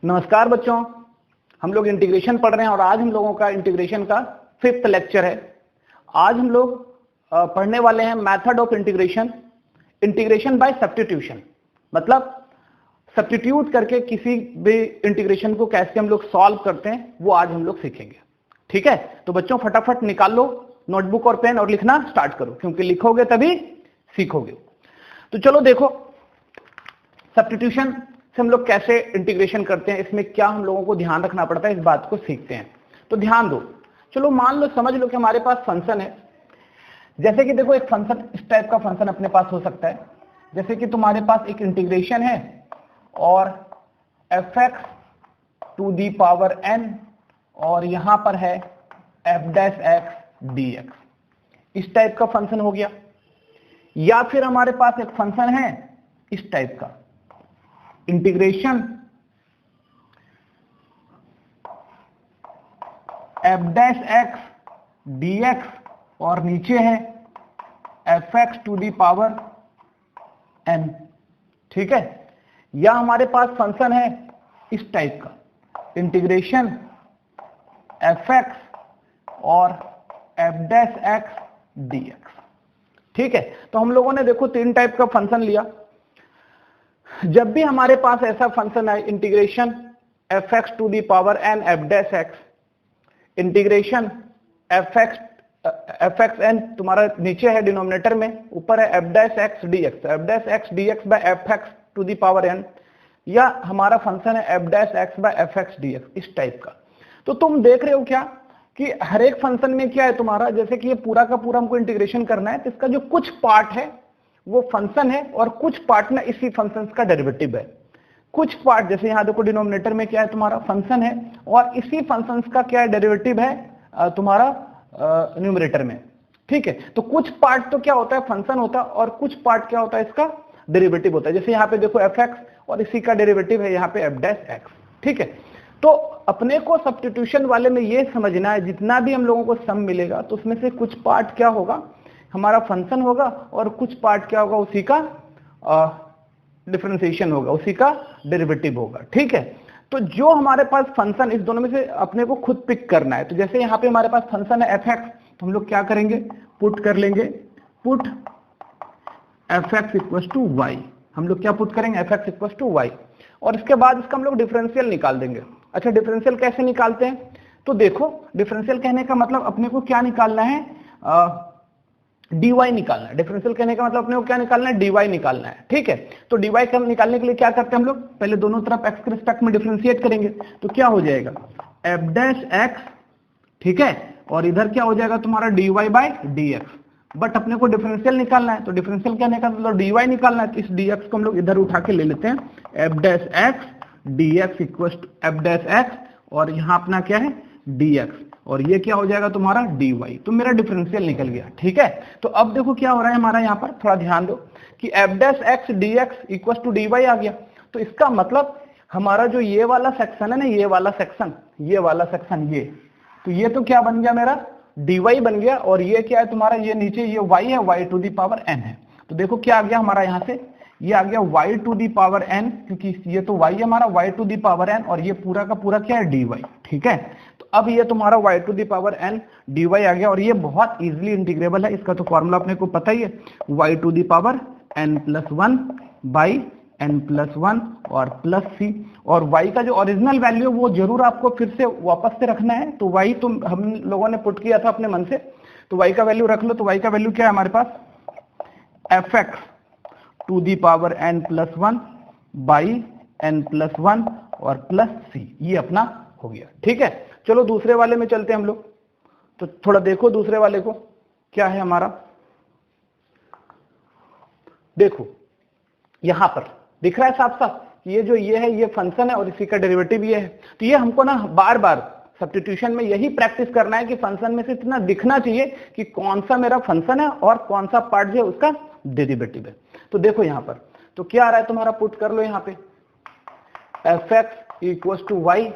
नमस्कार बच्चों, हम लोग इंटीग्रेशन पढ़ रहे हैं और आज हम लोगों का इंटीग्रेशन का 5th लेक्चर है। आज हम लोग पढ़ने वाले हैं method of integration, integration by substitution. मतलब सब्स्टिट्यूट करके किसी भी इंटीग्रेशन को कैसे हम लोग सॉल्व करते हैं वो आज हम लोग सीखेंगे। ठीक है, तो बच्चों फटाफट निकाल लो नोटबुक और पेन और लिखना स्टार्ट करो, क्योंकि लिखोगे तभी सीखोगे। तो चलो देखो सब्स्टिट्यूशन से हम लोग कैसे इंटीग्रेशन करते हैं, इसमें क्या हम लोगों को ध्यान रखना पड़ता है, इस बात को सीखते हैं। तो ध्यान दो, चलो मान लो समझ लो कि हमारे पास फंक्शन है। जैसे कि देखो एक फंक्शन इस टाइप का फंक्शन अपने पास हो सकता है, जैसे कि तुम्हारे पास एक इंटीग्रेशन है और fx to the power n और यहां पर है f डैश x dx, इस टाइप का फंक्शन हो गया। या फिर हमारे पास एक फंक्शन है इस टाइप का, integration f dash x dx और नीचे है fx to the power n। ठीक है, या हमारे पास फंक्शन है इस टाइप का, इंटीग्रेशन fx और f डैश x dx। ठीक है, तो हम लोगों ने देखो 3 टाइप का फंक्शन लिया। जब भी हमारे पास ऐसा फंक्शन है integration fx to the power n f dash x, integration fx n तुम्हारा नीचे है डिनोमिनेटर में, ऊपर है f dash x dx, f dash x dx by fx to the power n, या हमारा फंक्शन है f dash x by fx dx, इस टाइप का। तो तुम देख रहे हो क्या कि हर एक फंक्शन में क्या है तुम्हारा, जैसे कि ये पूरा का पूरा हमको इंटीग्रेशन करना है, तो इसका जो कुछ पार्ट है वो फंक्शन है और कुछ पार्ट ना इसी फंक्शन का डेरिवेटिव है। कुछ पार्ट जैसे यहां देखो डिनोमिनेटर में क्या है तुम्हारा फंक्शन है और इसी फंक्शन का क्या है डेरिवेटिव है तुम्हारा न्यूमरेटर में। ठीक है, तो कुछ पार्ट तो क्या होता है फंक्शन होता है और कुछ पार्ट क्या होता है इसका डेरिवेटिव होता है। जैसे यहाँ पे देखो fx और इसी का डेरिवेटिव है यहाँ पे f डैश x। ठीक है, तो अपने को सब्स्टिट्यूशन वाले में ये समझना है, जितना भी हम लोगों को सम मिलेगा तो उसमें से कुछ पार्ट क्या होगा हमारा फंक्शन होगा और कुछ पार्ट क्या होगा उसी का डिफरेंशिएशन होगा, उसी का डेरिवेटिव होगा। ठीक है, तो जो हमारे पास फंक्शन, इस दोनों में से अपने को खुद पिक करना है। तो जैसे यहाँ पे हमारे पास फंक्शन है fx, तो हम लोग क्या करेंगे पुट कर लेंगे, put fx equal to y। हम लोग क्या पुट करेंगे fx इक्वल टू y, और इसके बाद इसका हम लोग डिफरेंशियल निकाल देंगे। अच्छा, डिफरेंशियल कैसे निकालते हैं, तो देखो डिफरेंशियल कहने का मतलब अपने को क्या निकालना है, dy निकालना है। डिफरेंशियल कहने का मतलब अपने को क्या निकालना है, dy निकालना है। ठीक है, तो dy का निकालने के लिए क्या करते हैं हम लोग, पहले दोनों तरफ x के रिस्पेक्ट में डिफरेंशिएट करेंगे, तो क्या हो जाएगा f डैश x, ठीक है, और इधर क्या हो जाएगा तुम्हारा dy बाय dx। बट अपने को डिफरेंशियल निकालना है, तो डिफरेंशियल कहने का मतलब dy निकालना है, तो इस dx को हम लोग इधर उठा के ले लेते हैं, f dash x dx equal to f dash x और यहाँ अपना क्या है dx, और ये क्या हो जाएगा तुम्हारा dy। तो मेरा डिफरेंशियल निकल गया। ठीक है, तो अब देखो क्या हो रहा है हमारा यहाँ पर, थोड़ा ध्यान दो कि f dash x dx equal to dy आ गया। तो इसका मतलब हमारा जो ये वाला सेक्शन है ना, ये वाला सेक्शन, ये वाला सेक्शन, ये तो ये तो क्या बन गया मेरा dy बन गया, और ये क्या है तुम्हारा, ये नीचे ये y है, y to the power n है। तो देखो क्या आ गया हमारा यहाँ से, ये आ गया y to the power n, क्योंकि ये तो y है हमारा, y to the power n, और ये पूरा का पूरा क्या है dy। ठीक है, तो अब ये तुम्हारा y to the power n dy आ गया, और ये बहुत इजीली इंटीग्रेबल है। इसका तो फॉर्मूला अपने को पता ही है, y to the power n plus 1 by n plus 1 और प्लस c, और y का जो ओरिजिनल वैल्यू है वो जरूर आपको फिर से वापस से रखना है। तो y तो हम लोगों ने पुट किया था अपने मन से, तो y का वैल्यू रख लो। तो y का वैल्यू क्या है हमारे पास, fx to the power n plus 1 by n plus 1 और प्लस c, ये अपना हो गया। ठीक है, चलो दूसरे वाले में चलते हैं हम लोग। तो थोड़ा देखो दूसरे वाले को क्या है हमारा, देखो यहां पर दिख रहा है साफ साफ, ये जो ये है ये फंक्शन है और इसी का डेरिवेटिव ये है। तो ये हमको ना बार बार सब्स्टिट्यूशन में यही प्रैक्टिस करना है कि फंक्शन में से इतना दिखना चाहिए कि कौन सा मेरा फंक्शन है और कौन सा पार्ट जो है उसका डेरिवेटिव है। तो देखो यहां पर तो क्या आ रहा है तुम्हारा, पुट कर लो यहाँ पे fx इक्वल टू y।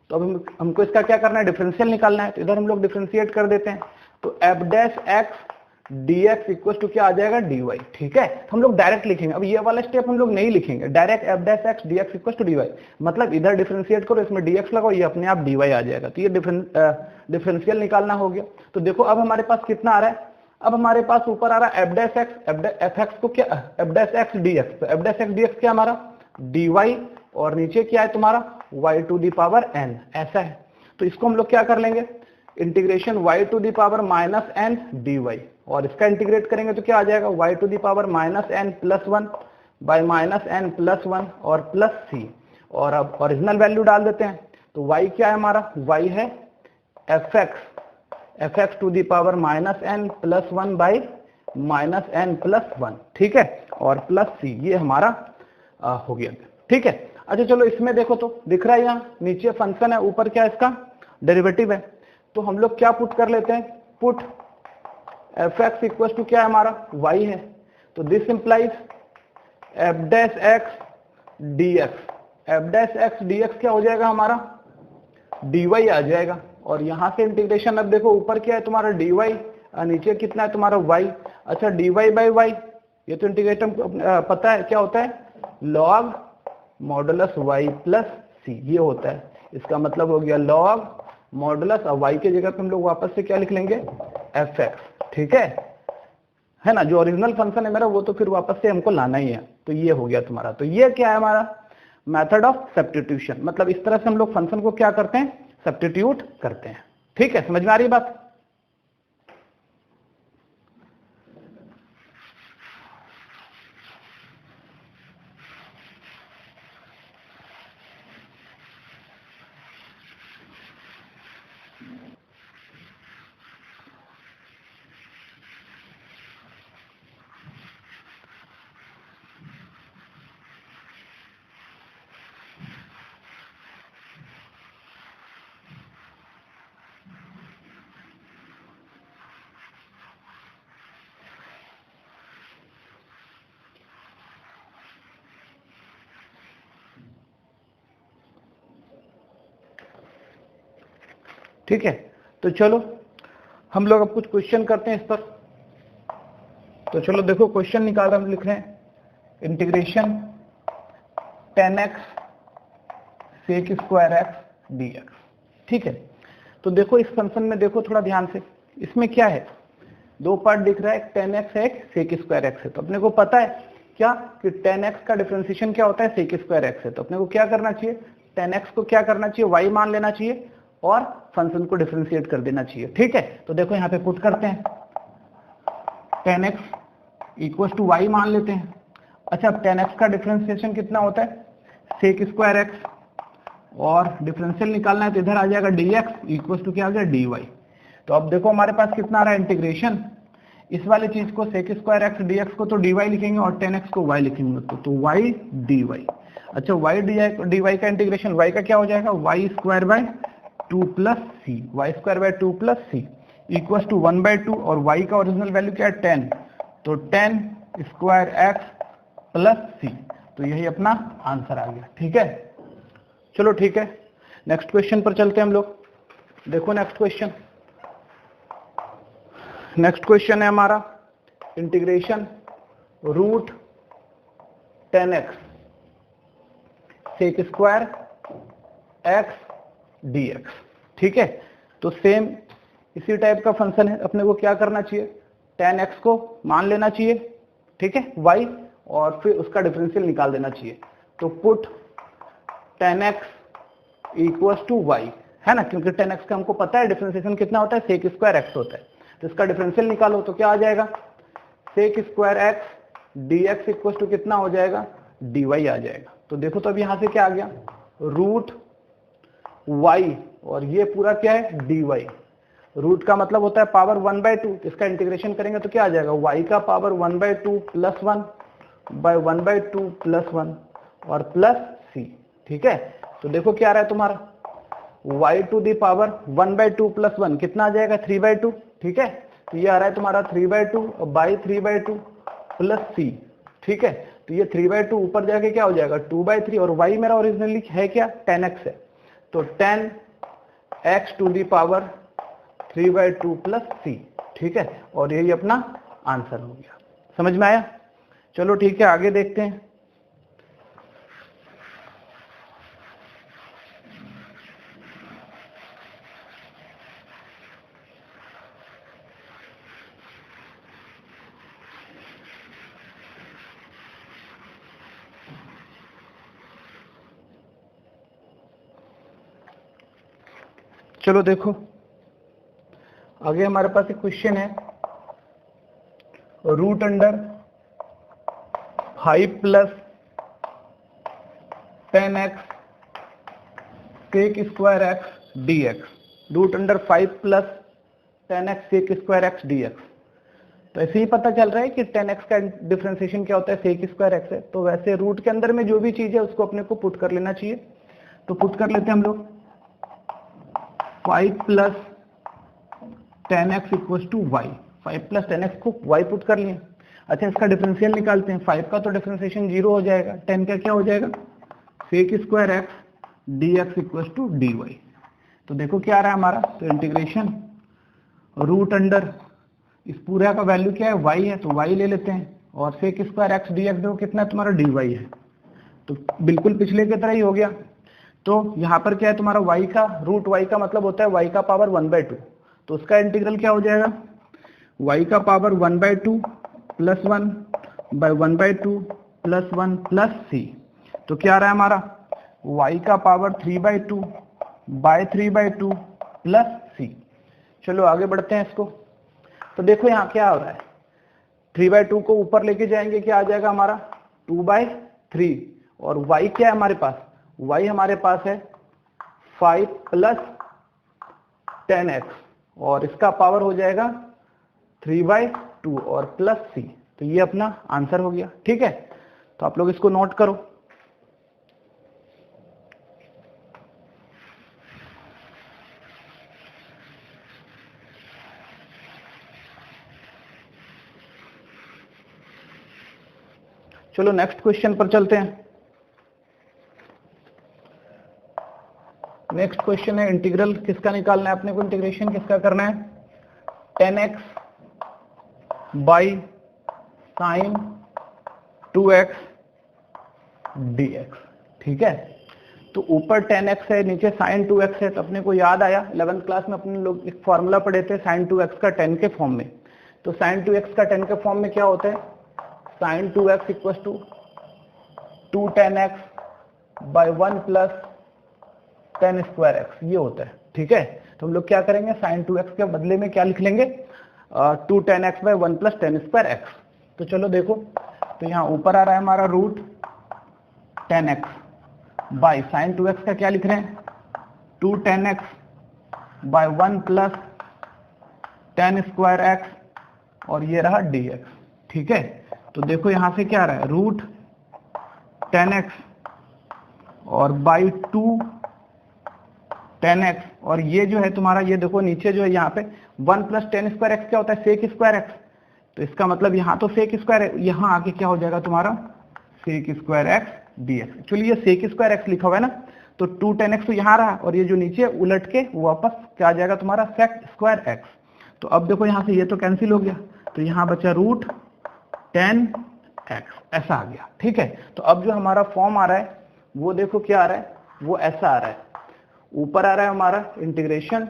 तो अब हमको इसका क्या करना है, डिफरेंशियल निकालना है, तो इधर हम लोग डिफरेंशिएट कर देते हैं। तो f dash x dx equal to क्या आ जाएगा dy। ठीक है, तो हम लोग डायरेक्ट लिखेंगे। अब ये वाला स्टेप हम लोग नहीं लिखेंगे, direct f dash x dx equal to dy, मतलब इधर डिफरेंशिएट करो, इसमें dx लगाओ, ये अपने आप dy आ जाएगा। तो ये डिफरेंशियल निकालना हो गया। तो देखो अब हमारे पास कितना आ रहा है, अब हमारे पास ऊपर आ रहा है f dash x, f x को क्या f डैश x dx, तो f डैश x dx क्या हमारा dy, और नीचे क्या है तुम्हारा y to the power n, ऐसा है। तो इसको हम लोग क्या कर लेंगे, integration y to the power minus n dy, और इसका इंटीग्रेट करेंगे तो क्या आ जाएगा y to the power minus n plus 1 by minus n plus 1 और प्लस c, और अब ओरिजिनल वैल्यू डाल देते हैं। तो y क्या है हमारा, y है fx to the power minus n plus 1 by minus n plus 1, ठीक है, और प्लस c, ये हमारा हो गया। ठीक है, अच्छा चलो इसमें देखो तो दिख रहा है यहाँ नीचे फंक्शन है, ऊपर क्या है इसका डेरिवेटिव है। तो हम लोग क्या पुट कर लेते हैं, पुट fx इक्वल टू क्या है हमारा y है, तो this implies f dash x dx, f dash x dx क्या हो जाएगा हमारा dy आ जाएगा। और यहाँ से इंटीग्रेशन, अब देखो ऊपर क्या है तुम्हारा dy, नीचे कितना है तुम्हारा y। अच्छा dy बाई y, ये तो इंटीग्रेशन पता है क्या होता है, log modulus y plus c, ये होता है। इसका मतलब हो गया log मॉडुलस, और y के जगह पे हम लोग वापस से क्या लिख लेंगे fx, ठीक है ना, जो ओरिजिनल फंक्शन है मेरा वो तो फिर वापस से हमको लाना ही है। तो ये हो गया तुम्हारा। तो ये क्या है हमारा मेथड ऑफ सब्स्टिट्यूशन, मतलब इस तरह से हम लोग फंक्शन को क्या करते हैं, सब्स्टिट्यूट करते हैं। ठीक है, समझ में आ रही बात। ठीक है, तो चलो हम लोग अब कुछ क्वेश्चन करते हैं इस पर। तो चलो देखो क्वेश्चन निकाल रहे हम, लिख रहे हैं integration 10x sec square x dx। ठीक है, तो देखो इस फंक्शन में देखो थोड़ा ध्यान से, इसमें क्या है, दो पार्ट दिख रहा है, 10x है एक sec स्क्वायर x है। तो अपने को पता है क्या कि 10x का डिफरेंशिएशन क्या होता है sec स्क्वायर x है। तो अपने को क्या करना चाहिए, 10x को क्या करना चाहिए y मान लेना चाहिए और फंक्शन को डिफरेंशिएट कर देना चाहिए। ठीक है, तो देखो यहाँ पे पुट करते हैं 10x इक्वल टू y मान लेते हैं। अच्छा, अब 10x का डिफरेंशिएशन कितना होता है sec स्क्वायर x, और डिफरेंशियल निकालना है तो इधर आ जाएगा dx इक्वल टू क्या आ गया dy। तो अब देखो हमारे पास कितना आ रहा है इंटीग्रेशन, इस वाली चीज को sec स्क्वायर x dx को तो dy लिखेंगे और 10x को y लिखेंगे, तो y dy। अच्छा, y dy का इंटीग्रेशन, y का क्या हो जाएगा y square by 2 plus c, y square by 2 plus c equal to 1/2, और y का ओरिजिनल वैल्यू क्या है 10, तो 10 स्क्वायर x प्लस सी। तो यही अपना आंसर आ गया। ठीक है, चलो ठीक है, नेक्स्ट क्वेश्चन पर चलते हैं हम लोग। देखो नेक्स्ट क्वेश्चन है हमारा integration root 10x sec square x dx। ठीक है, तो सेम इसी टाइप का फंक्शन है, अपने को क्या करना चाहिए, 10x को मान लेना चाहिए, ठीक है, y, और फिर उसका डिफरेंशियल निकाल देना चाहिए। तो put 10x equals to y, है ना, क्योंकि 10x का हमको पता है डिफरेंशिएशन कितना होता है सेक स्क्वायर x होता है। तो इसका डिफरेंशियल निकालो तो क्या आ जाएगा, sec square x dx equals to कितना हो जाएगा dy आ जाएगा। तो देखो तो अब यहाँ से क्या आ गया रूट y, और ये पूरा क्या है dy। रूट का मतलब होता है पावर 1/2, इसका इंटीग्रेशन करेंगे तो क्या आ जाएगा y का पावर 1/2 प्लस 1 बाय 1/2 प्लस 1 और प्लस c। ठीक है, तो देखो क्या आ रहा है तुम्हारा y to the power 1/2 plus 1 कितना आ जाएगा 3/2। ठीक है, तो ये आ रहा है तुम्हारा 3/2 बाई 3/2 प्लस c। ठीक है, तो ये 3/2 ऊपर जाके क्या हो जाएगा 2/3, और y मेरा ओरिजिनली है क्या 10x है, तो 10x to the power 3/2 plus c। ठीक है, और यही अपना आंसर हो गया। समझ में आया? चलो ठीक है, आगे देखते हैं। चलो देखो, आगे हमारे पास एक क्वेश्चन है, root under 5 plus 10x sec square x d x. Root under 5 plus 10x sec square x d x. तो ऐसे ही पता चल रहा है कि 10x का डिफरेंशिएशन क्या होता है, सेक स्क्वायर एक्स है। तो वैसे रूट के अंदर में जो भी चीज है उसको अपने को पुट कर लेना चाहिए। तो पुट कर लेते हैं हम लोग, 5 plus 10x equal to y. 5 plus 10x को y पुट कर लिए। अच्छा, इसका डिफरेंशियल निकालते हैं। 5 का तो डिफरेंशिएशन 0 हो जाएगा, 10 का क्या हो जाएगा, sec square x d x equal to d y. तो देखो क्या आ रहा है हमारा, तो इंटीग्रेशन रूट अंडर इस पूरा का वैल्यू क्या है, y है, तो y ले लेते हैं, और sec square x d x देखो कितना है तुम्हारा, डी वाई है। तो बिल्कुल पिछले की तरह ही हो गया। तो यहाँ पर क्या है तुम्हारा, y का रूट y का मतलब होता है y का पावर 1/2। तो उसका इंटीग्रल क्या हो जाएगा, y का power 1/2 plus 1 by 1/2 plus 1 plus c। तो क्या आ रहा है हमारा, y का पावर 3/2 बाय 3/2 प्लस c। चलो आगे बढ़ते हैं इसको। तो देखो यहाँ क्या हो रहा है, 3/2 को ऊपर लेके जाएंगे, क्या आ जाएगा हमारा 2/3, और y क्या है हमारे पास, y हमारे पास है 5 प्लस 10x, और इसका पावर हो जाएगा 3/2 और प्लस c। तो ये अपना आंसर हो गया। ठीक है, तो आप लोग इसको नोट करो। चलो नेक्स्ट क्वेश्चन पर चलते हैं। नेक्स्ट क्वेश्चन है, इंटीग्रल किसका निकालना है अपने को, इंटीग्रेशन किसका करना है, 10x by sine 2x dx। ठीक है, तो ऊपर 10x है, नीचे साइन 2x है। तो अपने को याद आया 11th क्लास में अपने लोग एक फॉर्मूला पढ़े थे साइन 2x का 10 के फॉर्म में। तो साइन 2x का 10 के फॉर्म में क्या होता है, sine 2x equal to 2 10x by 1 plus 10 square x, ये होता है। ठीक है, तो हम लोग क्या करेंगे, साइन 2x के बदले में क्या लिख लेंगे, 2 10x by 1 plus 10 square x. तो चलो देखो, तो यहाँ ऊपर आ रहा है हमारा root 10x by sine 2x का क्या लिख रहे हैं, 2 10x by 1 plus 10 square x, और ये रहा dx। ठीक है, तो देखो यहाँ से क्या आ रहा है, रूट 10x और बाई 2 10x, और ये जो है तुम्हारा, ये देखो नीचे जो है यहाँ पे 1 प्लस 10 स्क्वायर एक्स क्या होता है, सेक स्क्वायर एक्स। तो इसका मतलब यहाँ तो सेक स्क्वायर है, यहाँ आके क्या हो जाएगा तुम्हारा sec square x dx। Actually ये सेक स्क्वायर एक्स लिखा हुआ है ना, तो 2 10x तो यहाँ रहा, और ये जो नीचे उलट के वापस क्या आ जाएगा तुम्हारा सेक स्क्वायर एक्स। तो अब देखो यहाँ से ये तो कैंसिल हो गया, तो यहाँ बचा रूट 10x, ऐसा आ गया। ठीक है, तो अब जो हमारा फॉर्म आ रहा है वो देखो क्या आ रहा है, वो ऐसा आ रहा है। ऊपर आ रहा है हमारा integration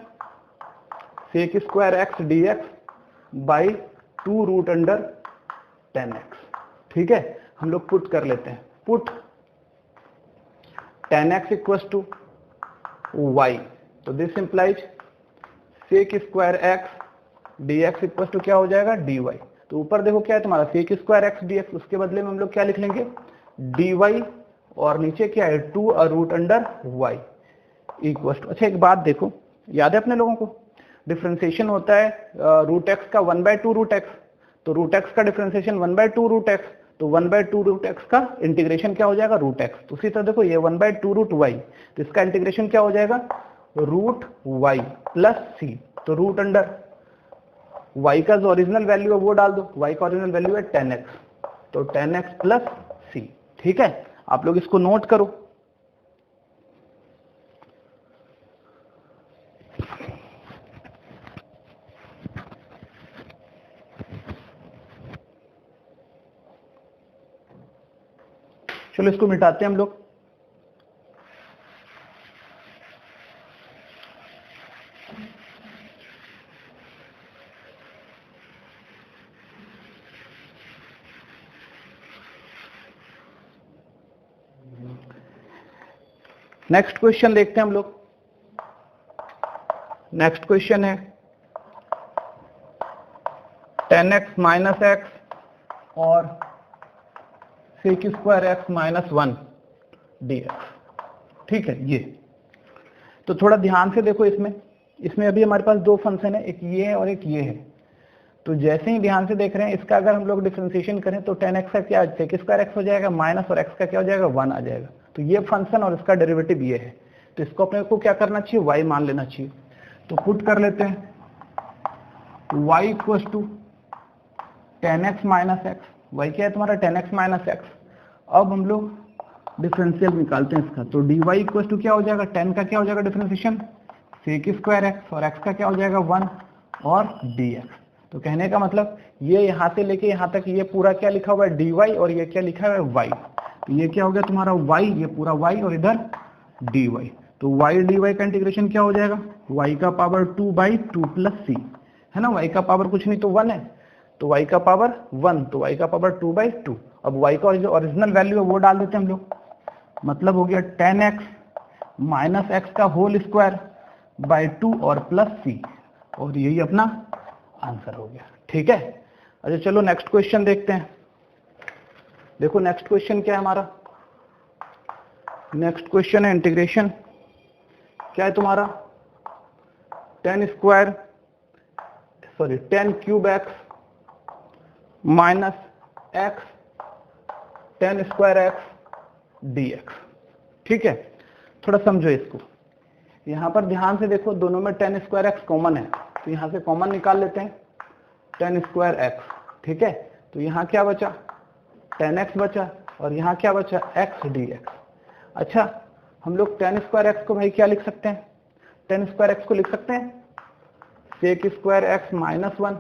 sec square x dx by 2 root under 10x। ठीक है, हम लोग पुट कर लेते हैं, put 10x equal to y। तो this implies sec square x dx equal to क्या हो जाएगा, dy। तो ऊपर देखो क्या है तुम्हारा सेक स्क्वायर एक्स dx, उसके बदले में हम लोग क्या लिख लेंगे, dy, और नीचे क्या है 2 root under y equal to. अच्छा एक बात देखो, याद है अपने लोगों को, डिफरेंशिएशन होता है रूट एक्स का 1/2 रूट एक्स। तो रूट एक्स का डिफरेंशिएशन 1/2 रूट एक्स, तो 1/2 रूट एक्स का इंटीग्रेशन क्या हो जाएगा, रूट एक्स। तो उसी तरह देखो ये 1/2 रूट वाई, तो इसका इंटीग्रेशन क्या हो जाएगा, रूट वाई प्लस सी। तो रूट अंडर y का जो ओरिजिनल वैल्यू है वो डाल दो, y का ओरिजिनल वैल्यू है 10x, तो 10x प्लस सी। ठीक है, आप लोग इसको नोट करो। चलो इसको मिटाते हैं हम लोग। नेक्स्ट क्वेश्चन देखते हैं हम लोग। नेक्स्ट क्वेश्चन है 10x माइनस एक्स और sec square x minus 1 dx। ठीक है, ये तो थोड़ा ध्यान से देखो। इसमें अभी हमारे पास दो फंक्शन है, एक ये है और एक ये है। तो जैसे ही ध्यान से देख रहे हैं, इसका अगर हम लोग डिफरेंशिएशन करें तो 10x का क्या सेक स्क्वायर एक्स हो जाएगा, माइनस और x का क्या हो जाएगा 1 आ जाएगा। तो ये फंक्शन और इसका डेरिवेटिव ये है, तो इसको अपने को क्या करना चाहिए, y मान लेना चाहिए। तो पुट कर लेते हैं y equal to 10x minus x. y क्या है तुम्हारा 10x माइनस एक्स। अब हम लोग डिफरेंशियल निकालते हैं इसका। तो dy इक्वल टू क्या हो जाएगा, 10 का क्या हो जाएगा डिफरेंशिएशन सेक स्क्वायर एक्स और x का क्या हो जाएगा 1 और dx। तो कहने का मतलब ये यहाँ से लेके यहाँ तक ये पूरा क्या लिखा हुआ है dy और ये क्या लिखा हुआ है y। तो ये क्या हो गया तुम्हारा y, ये पूरा y और इधर dy। तो y dy का इंटीग्रेशन क्या हो जाएगा, y का पावर 2/2 प्लस c है ना। y का पावर कुछ नहीं तो 1 है, तो y का पावर 1, तो y का पावर 2/2। अब y का जो ओरिजिनल वैल्यू है वो डाल देते हैं हम लोग। मतलब हो गया 10x माइनस एक्स का होल स्क्वायर बाय 2 और प्लस c, और यही अपना आंसर हो गया। ठीक है, अच्छा चलो नेक्स्ट क्वेश्चन देखते हैं। देखो नेक्स्ट क्वेश्चन क्या है हमारा। नेक्स्ट क्वेश्चन है इंटीग्रेशन, क्या है तुम्हारा 10 cube x minus x 10 square x dx। ठीक है, थोड़ा समझो इसको। यहां पर ध्यान से देखो, दोनों में 10 स्क्वायर एक्स कॉमन है, तो यहां से कॉमन निकाल लेते हैं 10 स्क्वायर एक्स। ठीक है, तो यहां क्या बचा 10x बचा और यहां क्या बचा x dx। अच्छा, हम लोग 10 स्क्वायर एक्स को भाई क्या लिख सकते हैं, 10 स्क्वायर एक्स को लिख सकते हैं sec square x minus 1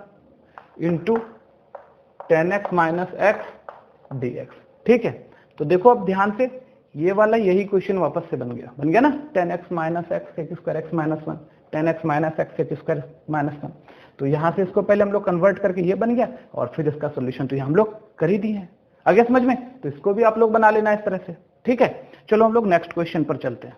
into 10x minus x dx। ठीक है, तो देखो अब ध्यान से, ये वाला यही क्वेश्चन वापस से बन गया ना 10x minus x sec square x minus 1, 10x minus x sec square minus 1। तो यहाँ से इसको पहले हम लोग कन्वर्ट करके ये बन गया और फिर इसका सोल्यूशन तो ये हम लोग कर ही दिए हैं। आ गया समझ में? तो इसको भी आप लोग बना लेना इस तरह से। ठीक है, चलो हम लोग नेक्स्ट क्वेश्चन पर चलते हैं।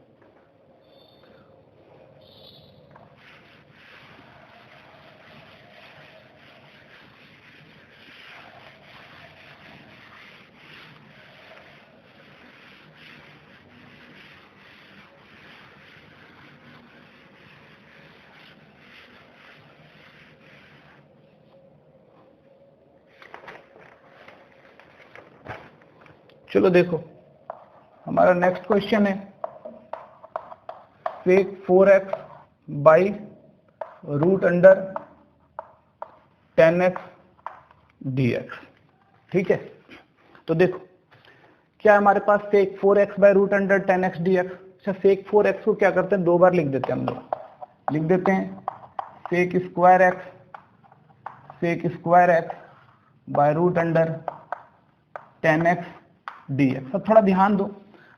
चलो देखो, हमारा नेक्स्ट क्वेश्चन है sec 4x by root under 10x dx। ठीक है, तो देखो क्या हमारे पास sec 4x by root under 10x dx। अच्छा, सेक 4x को क्या करते हैं, दो बार लिख देते हैं हम लोग। लिख देते हैं sec square x by root under 10x dx। अब थोड़ा ध्यान दो।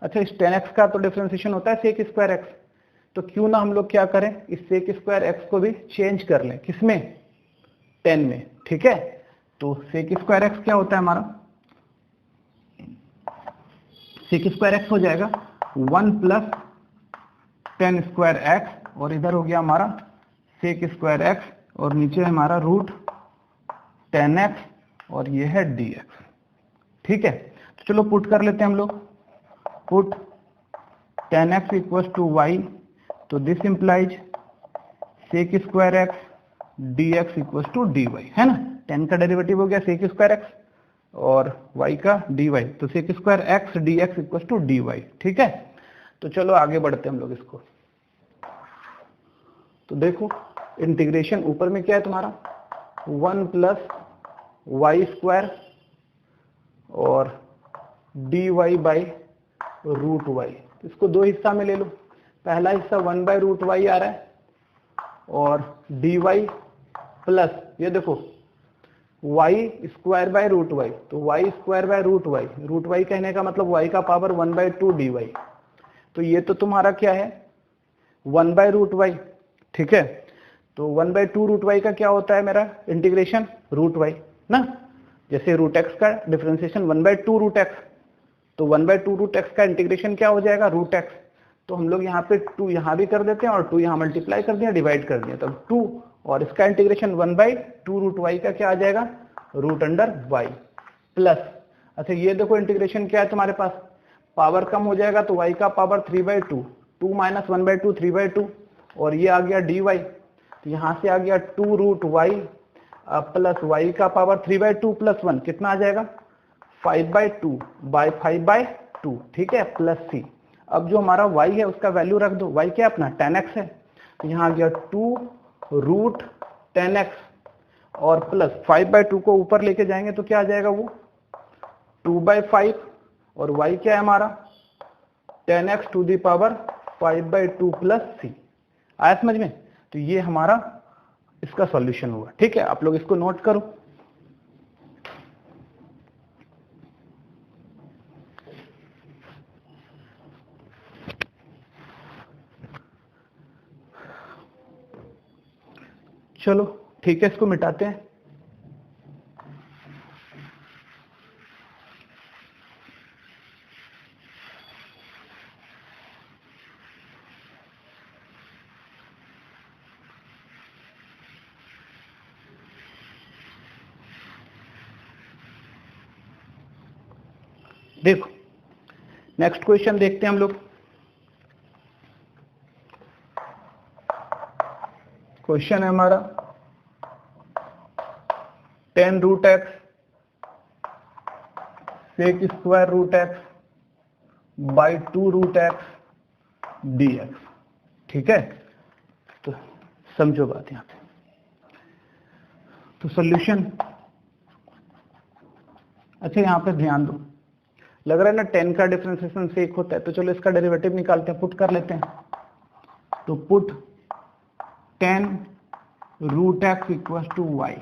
अच्छा, इस 10x का तो डिफरेंशिएशन होता है सेक स्क्वायर एक्स, तो क्यों ना हम लोग क्या करें, इस सेक स्क्वायर एक्स को भी चेंज कर लें। किसमें, 10 में। ठीक है, तो सेक स्क्वायर एक्स क्या होता है हमारा, सेक स्क्वायर एक्स हो जाएगा 1 प्लस 10 स्क्वायर एक्स और इधर हो गया हमारा सेक स्क्वायर एक्स और नीचे हमारा रूट 10x और ये है dx। ठीक है, तो चलो पुट कर लेते हैं हम लोग। Put 10x equal to y, तो this implies sec square x dx equal to dy है ना। 10 का डेरिवेटिव हो गया सेक स्क्वायर एक्स और y का dy, तो sec square x dx equal to dy। ठीक है, तो चलो आगे बढ़ते हैं हम लोग इसको। तो देखो इंटीग्रेशन ऊपर में क्या है तुम्हारा 1 प्लस वाई स्क्वायर और dy बाई रूट वाई। इसको दो हिस्सा में ले लो। पहला हिस्सा 1 बाई रूट वाई आ रहा है और dy प्लस ये देखो y square by root y, तो y square by root y कहने का मतलब वाई का पावर 1/2 dy। तो ये तो तुम्हारा क्या है 1/√y, ठीक है। तो 1/2 रूट वाई का क्या होता है मेरा इंटीग्रेशन रूट वाई ना, जैसे रूट एक्स का डिफरेंशिएशन 1/2 रूट एक्स, तो 1/2 रूट एक्स का इंटीग्रेशन क्या हो जाएगा रूट एक्स। तो हम लोग यहाँ पे 2 यहाँ भी कर देते हैं और 2 यहाँ मल्टीप्लाई कर दिया, डिवाइड कर दिया, तब 2 और इसका इंटीग्रेशन 1/2 रूट वाई का क्या आ जाएगा रूट अंडर वाई प्लस। अच्छा ये देखो इंटीग्रेशन क्या है तुम्हारे पास, पावर कम हो जाएगा तो y का पावर 3/2, 2 माइनस 1/2 3/2, और ये आ गया dy, तो यहाँ से आ गया 2 रूट वाई प्लस y का पावर 3/2 प्लस 1 कितना आ जाएगा 5/2 बाय 5/2, ठीक है, प्लस c। अब जो हमारा y है उसका वैल्यू रख दो, y क्या अपना 10x है, तो यहाँ आ गया 2 रूट 10x और प्लस 5/2 को ऊपर लेके जाएंगे तो क्या आ जाएगा वो 2/5, और y क्या है हमारा 10x to the power 5/2 plus c। आया समझ में? तो ये हमारा इसका सॉल्यूशन हुआ, ठीक है। आप लोग इसको नोट करो। चलो ठीक है, इसको मिटाते हैं। देखो नेक्स्ट क्वेश्चन देखते हैं हम लोग। क्वेश्चन है हमारा 10 root x sec square root x by 2 root x d x, ठीक है। तो समझो बात यहां पे, तो सॉल्यूशन, अच्छा यहां पे ध्यान दो, लग रहा है ना 10 का डिफरेंशिएशन सेक होता है, तो चलो इसका डेरिवेटिव निकालते हैं, पुट कर लेते हैं। तो put 10 root x equal to y,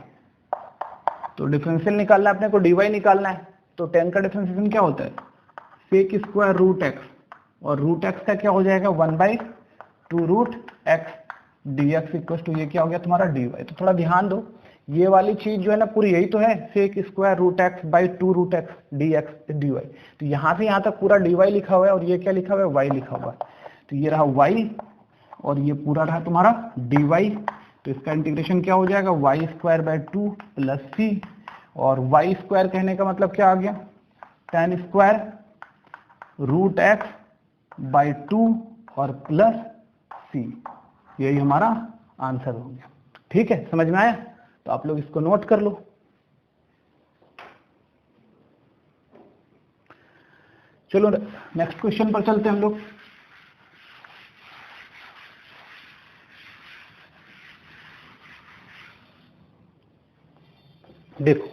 तो डिफरेंशियल निकालना है अपने को, dy निकालना है, तो 10 का डिफरेंशिएशन क्या होता है सेक स्क्वायर रूट एक्स, और रूट एक्स का क्या हो जाएगा 1/2 root x d x equal to ये क्या हो गया तुम्हारा dy। तो थोड़ा ध्यान दो, ये वाली चीज जो है ना पूरी यही तो है sec square root x by 2 root x d x d y. तो यहाँ से यहाँ तक पूरा dy लिखा हुआ है और ये क्या लिखा हुआ है y लिखा हुआ है, तो ये रहा y और ये पूरा रहा तुम्हारा dy। तो इसका इंटीग्रेशन क्या हो जाएगा Y square by 2 plus c, और वाई स्क्वायर कहने का मतलब क्या आ गया 10 स्क्वायर रूट एक्स बाई 2 और प्लस सी, यही हमारा आंसर हो गया, ठीक है। समझ में आया? तो आप लोग इसको नोट कर लो। चलो नेक्स्ट क्वेश्चन पर चलते हैं हम लोग। देखो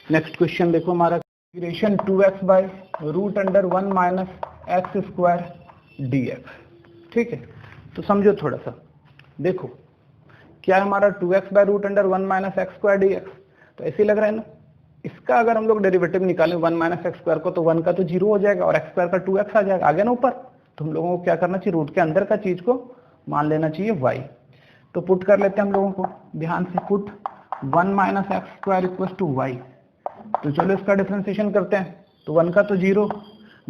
नेक्स्ट क्वेश्चन देखो हमारा, integration 2x by root under 1 minus x square d x, ठीक है। तो समझो थोड़ा सा, देखो क्या है हमारा 2x by root under 1 minus x square d x, तो ऐसे ही लग रहा है ना। इसका अगर हम लोग डेरिवेटिव निकालें 1 माइनस एक्स स्क्वायर को, तो 1 का तो 0 हो जाएगा और एक्स स्क्वायर का 2x आ जाएगा, आ गया ना ऊपर। तो हम लोगों को क्या करना चाहिए रूट के अंदर का चीज को मान लेना चाहिए y। तो पुट कर लेते हैं हम लोगों को ध्यान से, put 1 minus x square equal to y. तो चलो इसका डिफरेंशिएशन करते हैं, तो 1 का तो 0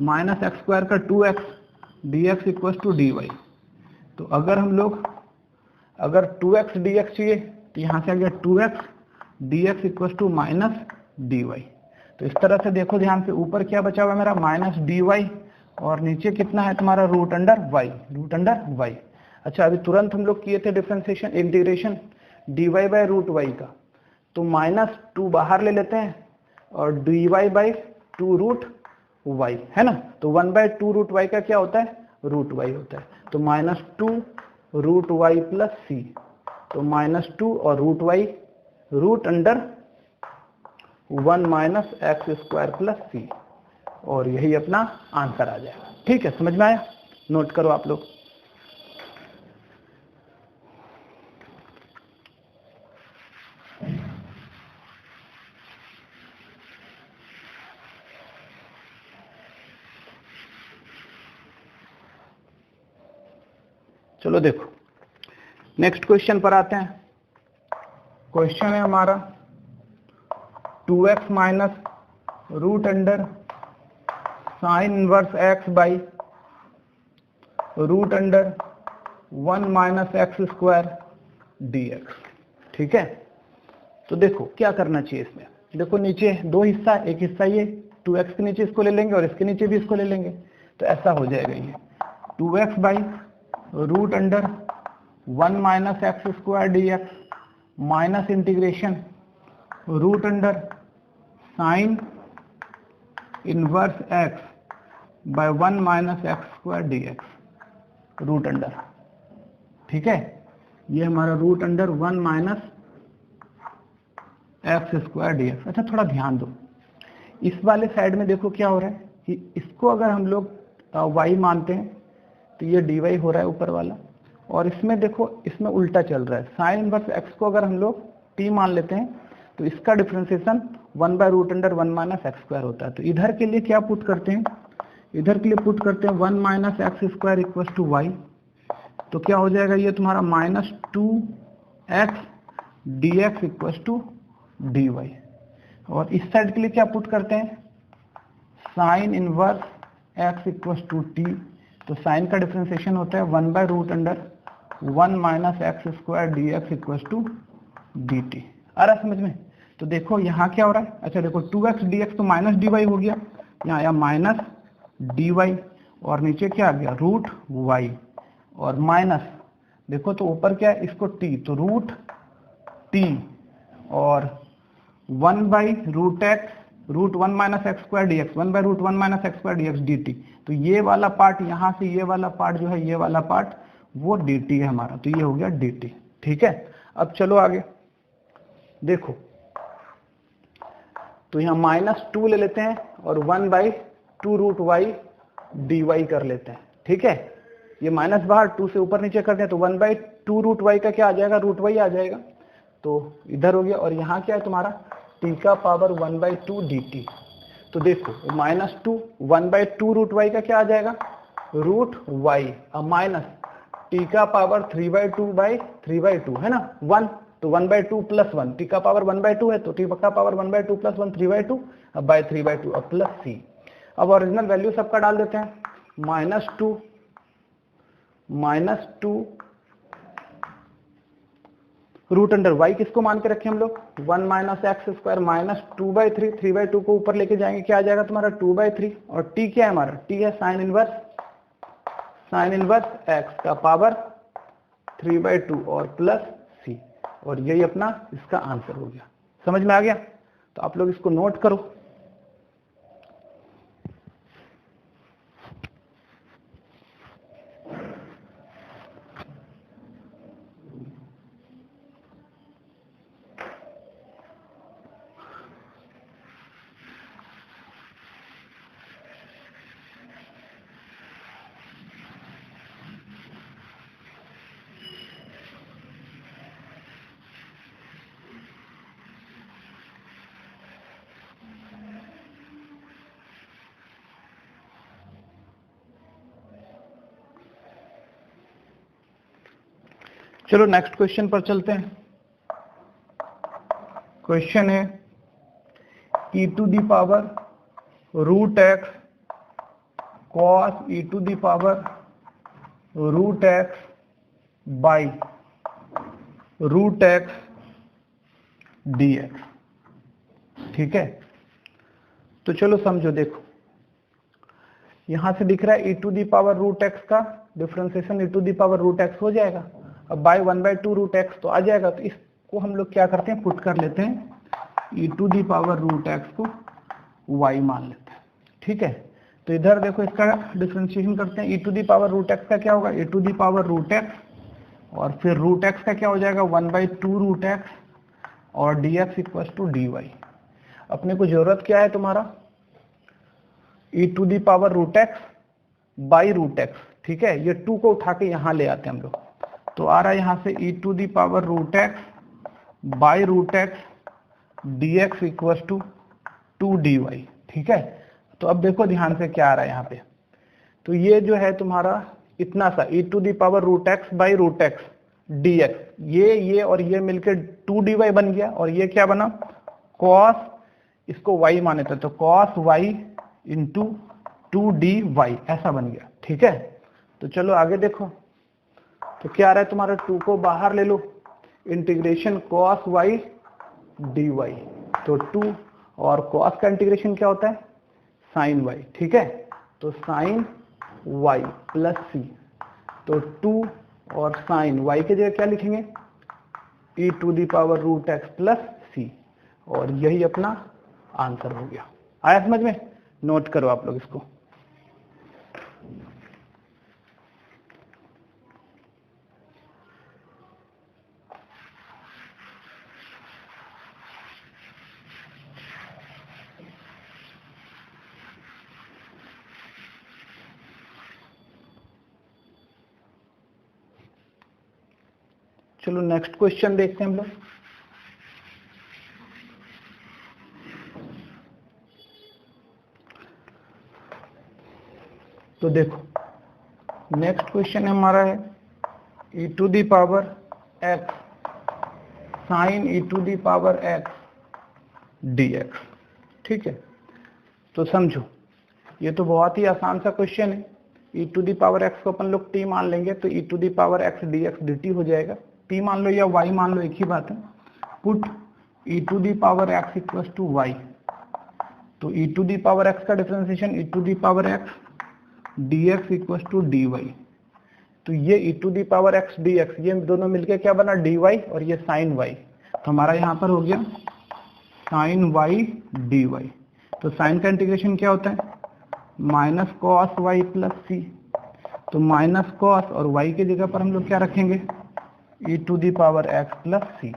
माइनस एक्स स्क्वायर का 2x d x equal to d y. तो अगर हम लोग अगर 2x dx चाहिए तो यहाँ से आ गया 2x dx equal to minus d y. तो इस तरह से देखो ध्यान से, ऊपर क्या बचा हुआ है मेरा माइनस डी वाई, और नीचे कितना है तुम्हारा root under y, root under y. अच्छा अभी तुरंत हम लोग किए थे differentiation integration dy by root y का, तो -2 बाहर ले लेते हैं और dy बाय 2 रूट वाई है ना। तो 1/2 रूट वाई का क्या होता है रूट वाई होता है, तो -2 रूट वाई प्लस सी, तो -2 और root y root under 1 minus x square plus c, और यही अपना आंसर आ जाएगा, ठीक है। समझ में आया? नोट करो आप लोग। चलो देखो नेक्स्ट क्वेश्चन पर आते हैं। क्वेश्चन है हमारा 2x minus root under sine inverse x by root under 1 minus x square dx। ठीक है, तो देखो क्या करना चाहिए इसमें। देखो नीचे दो हिस्सा, एक हिस्सा ये 2x के नीचे इसको ले लेंगे और इसके नीचे भी इसको ले लेंगे, तो ऐसा हो जाएगा ये 2x by root under 1 minus x square dx minus integration root under sine inverse x by 1 minus x square dx root under. ठीक है, ये हमारा root under 1 minus x square dx। अच्छा थोड़ा ध्यान दो, इस वाले साइड में देखो क्या हो रहा है कि इसको अगर हम लोग y मानते हैं तो ये dy हो रहा है ऊपर वाला, और इसमें देखो इसमें उल्टा चल रहा है। साइन इनवर्स x को अगर हम लोग t मान लेते हैं तो इसका differentiation 1 by root under 1 minus x square होता है। तो इधर के लिए क्या पुट करते हैं, इधर के लिए पुट करते हैं 1 minus x square equal to y. तो क्या हो जाएगा ये तुम्हारा minus 2x dx equal to dy। और इस साइड के लिए क्या पुट करते हैं, sine inverse x equal to t. तो साइन का डिफरेंशिएशन होता है 1 by root under 1 minus x square dx equal to dt। आ रहा समझ में। तो देखो यहाँ क्या हो रहा है, अच्छा देखो 2x dx तो माइनस dy हो गया, यहाँ आया माइनस dy और नीचे क्या आ गया रूट y और माइनस देखो तो ऊपर क्या है इसको t, तो रूट t और 1 by root x root 1 minus x square dx 1 by root 1 minus x square dx dt। तो ये वाला पार्ट यहाँ से ये वाला पार्ट जो है ये वाला पार्ट वो dt है हमारा, तो ये हो गया dt। ठीक है, अब चलो आगे देखो, तो यहाँ माइनस 2 ले लेते हैं और 1 बाई 2 रूट वाई dy कर लेते हैं। ठीक है, ये माइनस बाहर 2 से ऊपर नीचे करते हैं तो 1 बाई 2 रूट वाई का क्या आ जाएगा, रूट वाई आ जाएगा। तो इधर हो गया और यहाँ क्या है तुम्हारा t का पावर 1 बाई 2 dt। तो देखो माइनस 2 1 बाई 2 रूट वाई का क्या आ जाएगा रूट वाई, अब माइनस t का पावर 3 बाई 2 बाई 3 बाई 2 है ना 1, तो 1 बाई 2 प्लस 1, t का पावर 1 बाई 2 है तो t का पावर 1 बाई 2 प्लस 1 3 बाई 2 अब बाई 3 बाई 2 अब प्लस c। अब ओरिजिनल वैल्यू सबका डाल देते हैं, माइनस 2 रूट अंडर y किसको मान के रखे हम लोग 1 minus x square minus 2 by 3 3 by 2 को ऊपर लेके जाएंगे क्या आ जाएगा तुम्हारा 2 बाई 3 और t क्या है हमारा t है साइन इनवर्स x का पावर 3 बाई 2 और प्लस c, और यही अपना इसका आंसर हो गया। समझ में आ गया, तो आप लोग इसको नोट करो। चलो नेक्स्ट क्वेश्चन पर चलते हैं। क्वेश्चन है e to the power root x cos e to the power root x by root x dx। ठीक है, तो चलो समझो, देखो यहां से दिख रहा है e to the power root x का differentiation e to the power root x हो जाएगा, अब बाय 1 बाई 2 रूट एक्स तो आ जाएगा। तो इसको हम लोग क्या करते हैं पुट कर लेते हैं e to the power root x को y मान लेते हैं। ठीक है, तो इधर देखो इसका डिफरेंशिएशन करते हैं, e to the power root x का क्या होगा e to the power root x और फिर रूट एक्स का क्या हो जाएगा 1 बाई 2 रूट एक्स और dx इक्वल टू dy। अपने को जरूरत क्या है तुम्हारा e to the power root x by root x. ठीक है, ये 2 को उठा के यहाँ ले आते हैं हम लोग, तो आ रहा है यहाँ से e to the power root x by root x dx equal to 2 dy। ठीक है, तो अब देखो ध्यान से क्या आ रहा है यहाँ पे, तो ये जो है तुम्हारा इतना सा e to the power root x by root x dx, ये और ये मिलकर 2dy बन गया, और ये क्या बना cos, इसको y माने थे तो cos y इंटू 2dy ऐसा बन गया। ठीक है, तो चलो आगे देखो, तो क्या आ रहा है तुम्हारा, 2 को बाहर ले लो, इंटीग्रेशन cos y dy, तो 2 और cos का इंटीग्रेशन क्या होता है sin y। ठीक है, तो sin y प्लस c, तो 2 और sin y के जगह क्या लिखेंगे e to the power root x plus c, और यही अपना आंसर हो गया। आया समझ में? नोट करो आप लोग इसको। चलो नेक्स्ट क्वेश्चन देखते हैं हम लोग। तो देखो नेक्स्ट क्वेश्चन हमारा है e to the power x sine e to the power x dx। ठीक है, तो समझो ये तो बहुत ही आसान सा क्वेश्चन है। e to the power x को अपन लोग t मान लेंगे तो e to the power x dx dt हो जाएगा। t मान लो या y मान लो, एक ही बात है। Put e to the power x equal to y, तो e to the power x का differentiation e to the power x dx equal to dy, तो ये e to the power x dx ये दोनों मिलके क्या बना dy, और ये sin y, तो हमारा यहाँ पर हो गया sin y dy। तो sin का इंटीग्रेशन क्या होता है माइनस cos y प्लस सी, तो माइनस cos और y की जगह पर हम लोग क्या रखेंगे e to the power x plus c,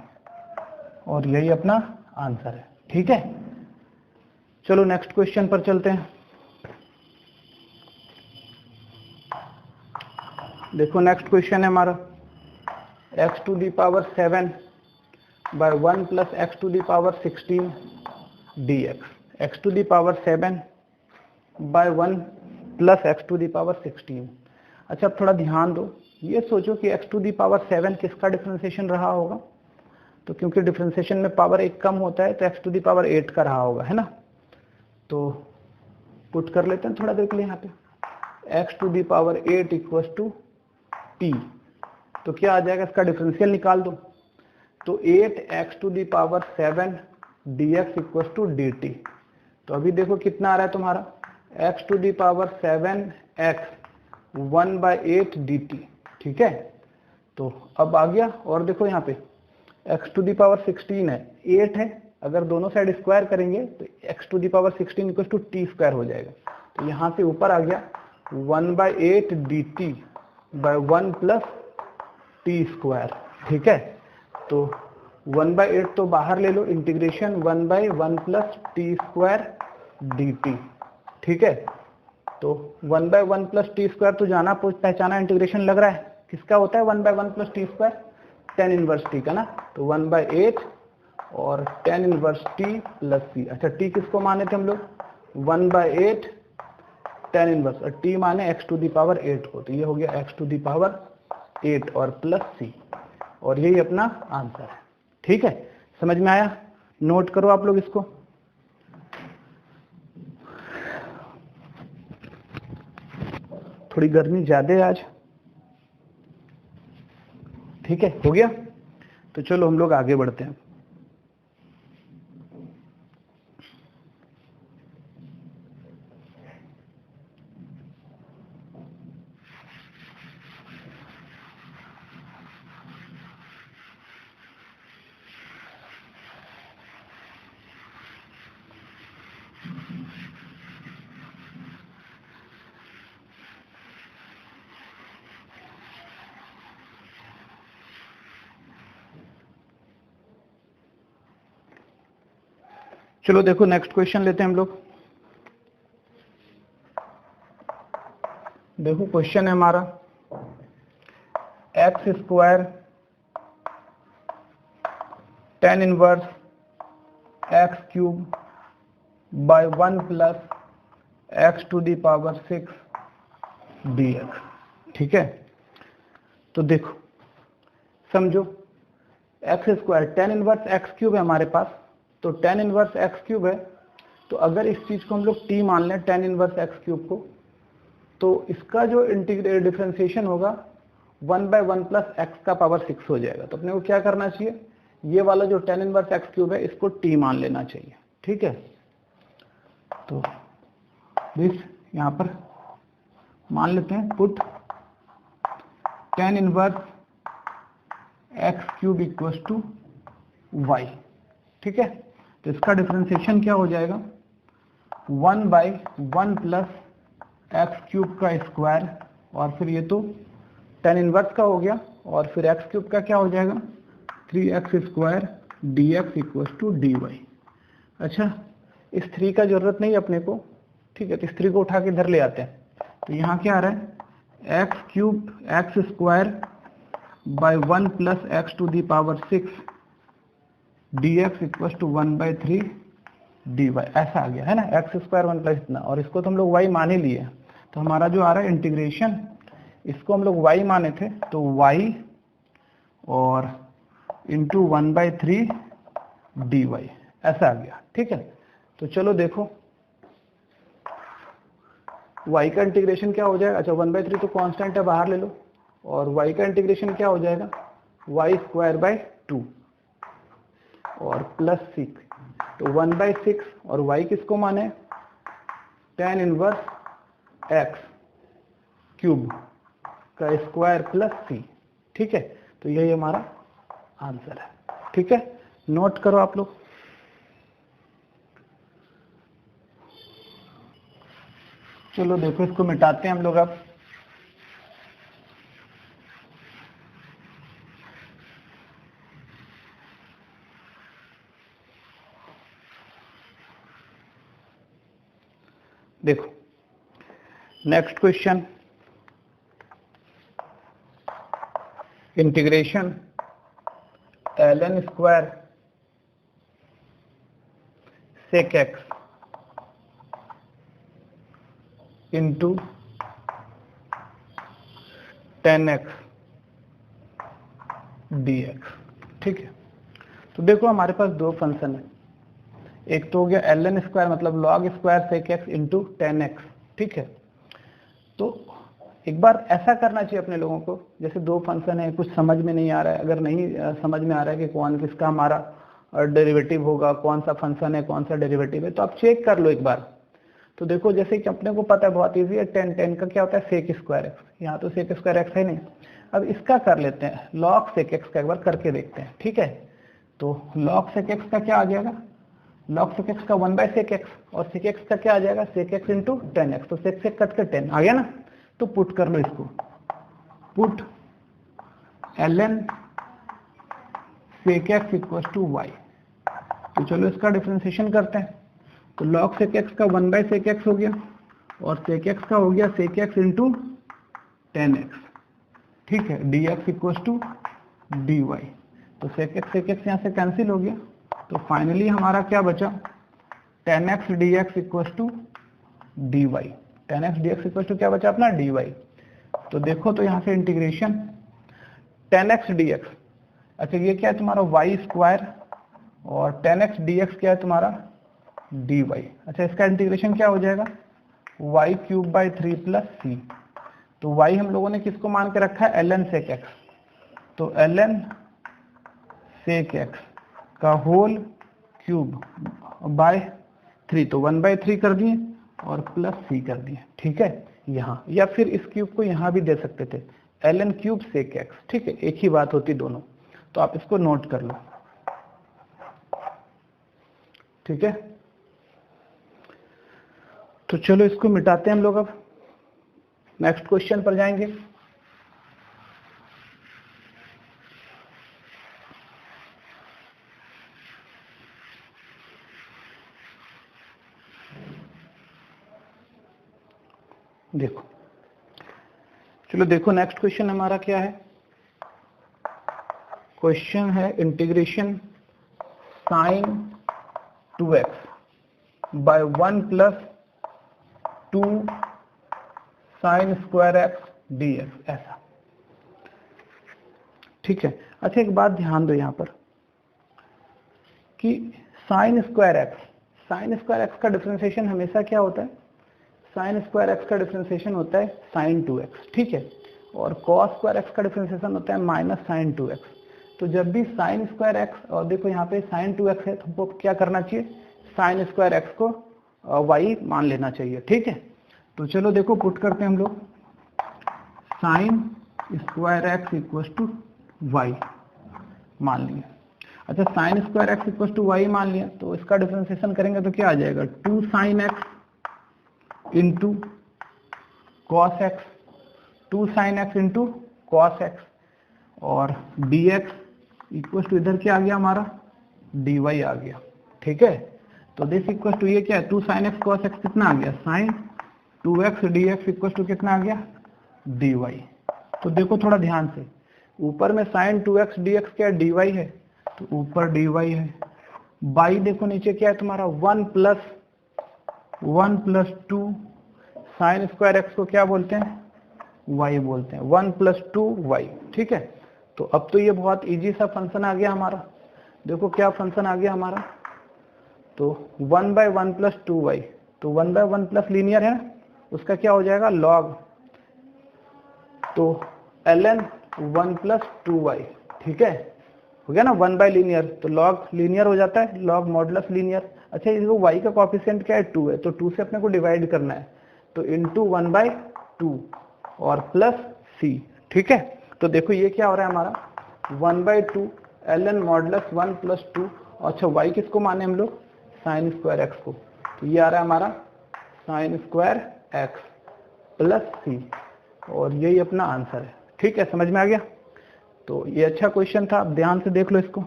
और यही अपना आंसर है। ठीक है, चलो नेक्स्ट क्वेश्चन पर चलते हैं। देखो नेक्स्ट क्वेश्चन है हमारा x to the power 7 by 1 plus x to the power 16 dx, x to the power 7 by 1 plus x to the power 16। अच्छा, अब थोड़ा ध्यान दो, ये सोचो कि x टू दी पावर 7 किसका डिफरेंशिएशन रहा होगा, तो क्योंकि डिफरेंशिएशन में पावर एक कम होता है तो x टू दी पावर 8 का रहा होगा, है ना। तो पुट कर लेते हैं थोड़ा देर के लिए यहाँ पे, x to the power 8 equal to t, तो क्या आ जाएगा, इसका डिफरेंशियल निकाल दो, तो 8x to the power 7 dx equal to dt। तो अभी देखो कितना आ रहा है तुम्हारा x to the power 7x 1/8 dt। ठीक है, तो अब आ गया, और देखो यहाँ पे x टू दी पावर 16 है, 8 है, अगर दोनों साइड स्क्वायर करेंगे तो x to the power 16 equal to t square हो जाएगा। तो यहाँ से ऊपर आ गया 1/8 dt by 1 plus t square. ठीक है, तो 1/8 तो बाहर ले लो, integration 1/1 plus t square dt। ठीक है, तो 1/1 प्लस टी स्क्वायर तो जाना पहचाना इंटीग्रेशन लग रहा है, किसका होता है 1/1 plus t square, tan inverse T का ना, तो 1/8 और tan इनवर्स टी प्लस सी। अच्छा, टी किसको माने थे हम लोग 1/8 tan इनवर्स, और टी माने x टू दी पावर 8 को, तो ये हो गया x टू दी पावर 8 और प्लस सी, और यही अपना आंसर है। ठीक है, समझ में आया? नोट करो आप लोग इसको। थोड़ी गर्मी ज्यादा है आज। ठीक है, हो गया, तो चलो हम लोग आगे बढ़ते हैं। चलो देखो नेक्स्ट क्वेश्चन लेते हैं हम लोग। देखो क्वेश्चन है हमारा x square tan inverse x cube by 1 plus x to the power 6 dx। ठीक है, तो देखो समझो x square tan inverse x cube है हमारे पास, तो टेन इनवर्स एक्स क्यूब है, तो अगर इस चीज को हम लोग टी मान लें टेन इनवर्स एक्स क्यूब को, तो इसका जो इंटीग्रेट डिफरेंशिएशन होगा 1/1 प्लस एक्स का पावर 6 हो जाएगा। तो अपने को क्या करना चाहिए, ये वाला जो टेन इनवर्स एक्स क्यूब है इसको टी मान लेना चाहिए। ठीक है, तो दिस यहां पर मान लेते हैं put tan inverse x cube equals to y. ठीक है, तो इसका डिफरेंशिएशन क्या हो जाएगा 1/1 प्लस एक्स क्यूब का स्क्वायर, और फिर ये तो टेन इनवर्स का हो गया, और फिर एक्स क्यूब का क्या हो जाएगा 3x square d x equals to d y. अच्छा, इस 3 का जरूरत नहीं अपने को, ठीक है, तो इस 3 को उठा के इधर ले आते हैं, तो यहाँ क्या आ रहा है x cube x square by 1 plus x to the power 6 d x equals to 1/3 d y, ऐसा आ गया है ना, एक्स स्क्वायर 1 प्लस इतना, और इसको तो हम लोग वाई मान ही लिए, तो हमारा जो आ रहा है इंटीग्रेशन, इसको हम लोग वाई माने थे, तो वाई और इंटू 1/3 डी वाई, ऐसा आ गया। ठीक है, तो चलो देखो y का इंटीग्रेशन क्या हो जाएगा, अच्छा 1/3 तो कांस्टेंट है, बाहर ले लो, और y का इंटीग्रेशन क्या हो जाएगा y स्क्वायर बाय 2 और प्लस 6, तो 1/6, और y किसको माने टेन इनवर्स x क्यूब का स्क्वायर प्लस c। ठीक है, तो यही हमारा आंसर है। ठीक है, नोट करो आप लोग। चलो देखो इसको मिटाते हैं हम लोग अब। देखो next question, integration ln square sec x into 10x dx। ठीक है, तो देखो हमारे पास दो फंक्शन है, एक तो हो गया ln स्क्वायर मतलब log square sec x into 10x। ठीक है, तो एक बार ऐसा करना चाहिए अपने लोगों को, जैसे दो फंक्शन है, कुछ समझ में नहीं आ रहा है, अगर नहीं समझ में आ रहा है कि कौन किसका हमारा डेरिवेटिव होगा, कौन सा फंक्शन है कौन सा डेरिवेटिव है, तो आप चेक कर लो एक बार। तो देखो जैसे कि अपने को पता है बहुत इजी है, 10 का क्या होता है सेक स्क्वायर एक्स, यहाँ तो सेक स्क्वायर एक्स है नहीं, अब इसका कर लेते हैं लॉग सेक एक्स का, एक बार करके देखते हैं। ठीक है, तो लॉग सेक एक्स का क्या आ जाएगा, लॉग सेक एक्स का 1/सेक एक्स, और सेक एक्स का क्या आ जाएगा सेक एक्स इंटू 10x, तो सेक से कट कर 10 आ गया ना, तो पुट कर लो इसको, put ln sec x equal to y. तो चलो इसका डिफरेंशिएशन करते हैं, तो log सेक एक्स का 1/सेक एक्स हो गया, और सेक एक्स का हो गया सेक एक्स इंटू 10x। ठीक है, dx इक्वल टू dy, तो सेक एक्स यहाँ से कैंसिल हो गया, तो फाइनली हमारा क्या बचा 10x dx equal to dy, 10x dx equal to क्या बचा अपना dy। तो देखो तो यहाँ से इंटीग्रेशन 10x dx, अच्छा ये क्या है तुम्हारा y स्क्वायर, और 10x dx क्या है तुम्हारा dy। अच्छा इसका इंटीग्रेशन क्या हो जाएगा y cube by 3 plus c, तो y हम लोगों ने किसको मान के रखा है ln सेक x, तो ln सेक x का होल क्यूब बाय 3, तो 1/3 कर दिए और प्लस c कर दिए। ठीक है, यहाँ या फिर इस क्यूब को यहाँ भी दे सकते थे ln क्यूब सेक x। ठीक है, एक ही बात होती दोनों, तो आप इसको नोट कर लो। ठीक है, तो चलो इसको मिटाते हैं हम लोग, अब नेक्स्ट क्वेश्चन पर जाएंगे। देखो चलो देखो नेक्स्ट क्वेश्चन हमारा क्या है, क्वेश्चन है integration sine 2x by 1 plus 2 sine square x dx ऐसा, ठीक है। अच्छा एक बात ध्यान दो यहाँ पर कि साइन स्क्वायर एक्स का डिफरेंशिएशन हमेशा क्या होता है, साइन स्क्वायर एक्स का डिफरेंशिएशन होता है साइन 2x, ठीक है, और कॉस स्क्वायर एक्स का डिफरेंशिएशन होता है माइनस साइन 2x। तो जब भी साइन स्क्वायर एक्स, और देखो यहाँ पे साइन 2x है तो हमको क्या करना चाहिए, साइन स्क्वायर एक्स को y मान लेना चाहिए, ठीक है। तो चलो देखो पुट करते हैं हम लोग, sine square x equal to y मान लिया। अच्छा sine square x equal to y मान लिया, तो इसका डिफरेंशिएशन करेंगे तो क्या आ जाएगा, 2 sine x into cos x, 2 sine x into cos x, और dx इक्वल टू इधर क्या आ गया हमारा, dy आ गया, ठीक है। तो दिस इक्वल टू ये क्या है, 2 साइन एक्स कॉस एक्स कितना आ गया, sign 2x dx equal to कितना आ गया, dy। तो देखो थोड़ा ध्यान से, ऊपर में साइन 2x dx क्या dy है, तो ऊपर dy है, बाई देखो नीचे क्या है तुम्हारा 1 प्लस 2, साइन स्क्वायर एक्स को क्या बोलते हैं, y बोलते हैं, 1 प्लस 2y, ठीक है। तो अब तो ये बहुत इजी सा फंक्शन आ गया हमारा, देखो क्या फंक्शन आ गया हमारा, तो 1/1 प्लस 2y, तो 1/1 प्लस लीनियर है ना, उसका क्या हो जाएगा लॉग, तो ln 1 प्लस 2y, ठीक है, हो गया ना, 1 बाय लीनियर, तो लॉग लीनियर हो जाता है, लॉग मॉडुलस लीनियर। अच्छा इसको y का कोएफिशिएंट क्या है 2 है, तो 2 से अपने को डिवाइड करना है, तो इंटू 1/2 और प्लस c, ठीक है। तो देखो ये क्या हो रहा है हमारा 1/2 ln मॉडुलस 1 प्लस 2, अच्छा y किसको माने हम लोग, साइन स्क्वायर एक्स को, तो ये आ रहा है हमारा sign square x plus c, और यही अपना आंसर है, ठीक है, समझ में आ गया। तो ये अच्छा क्वेश्चन था, आप ध्यान से देख लो इसको।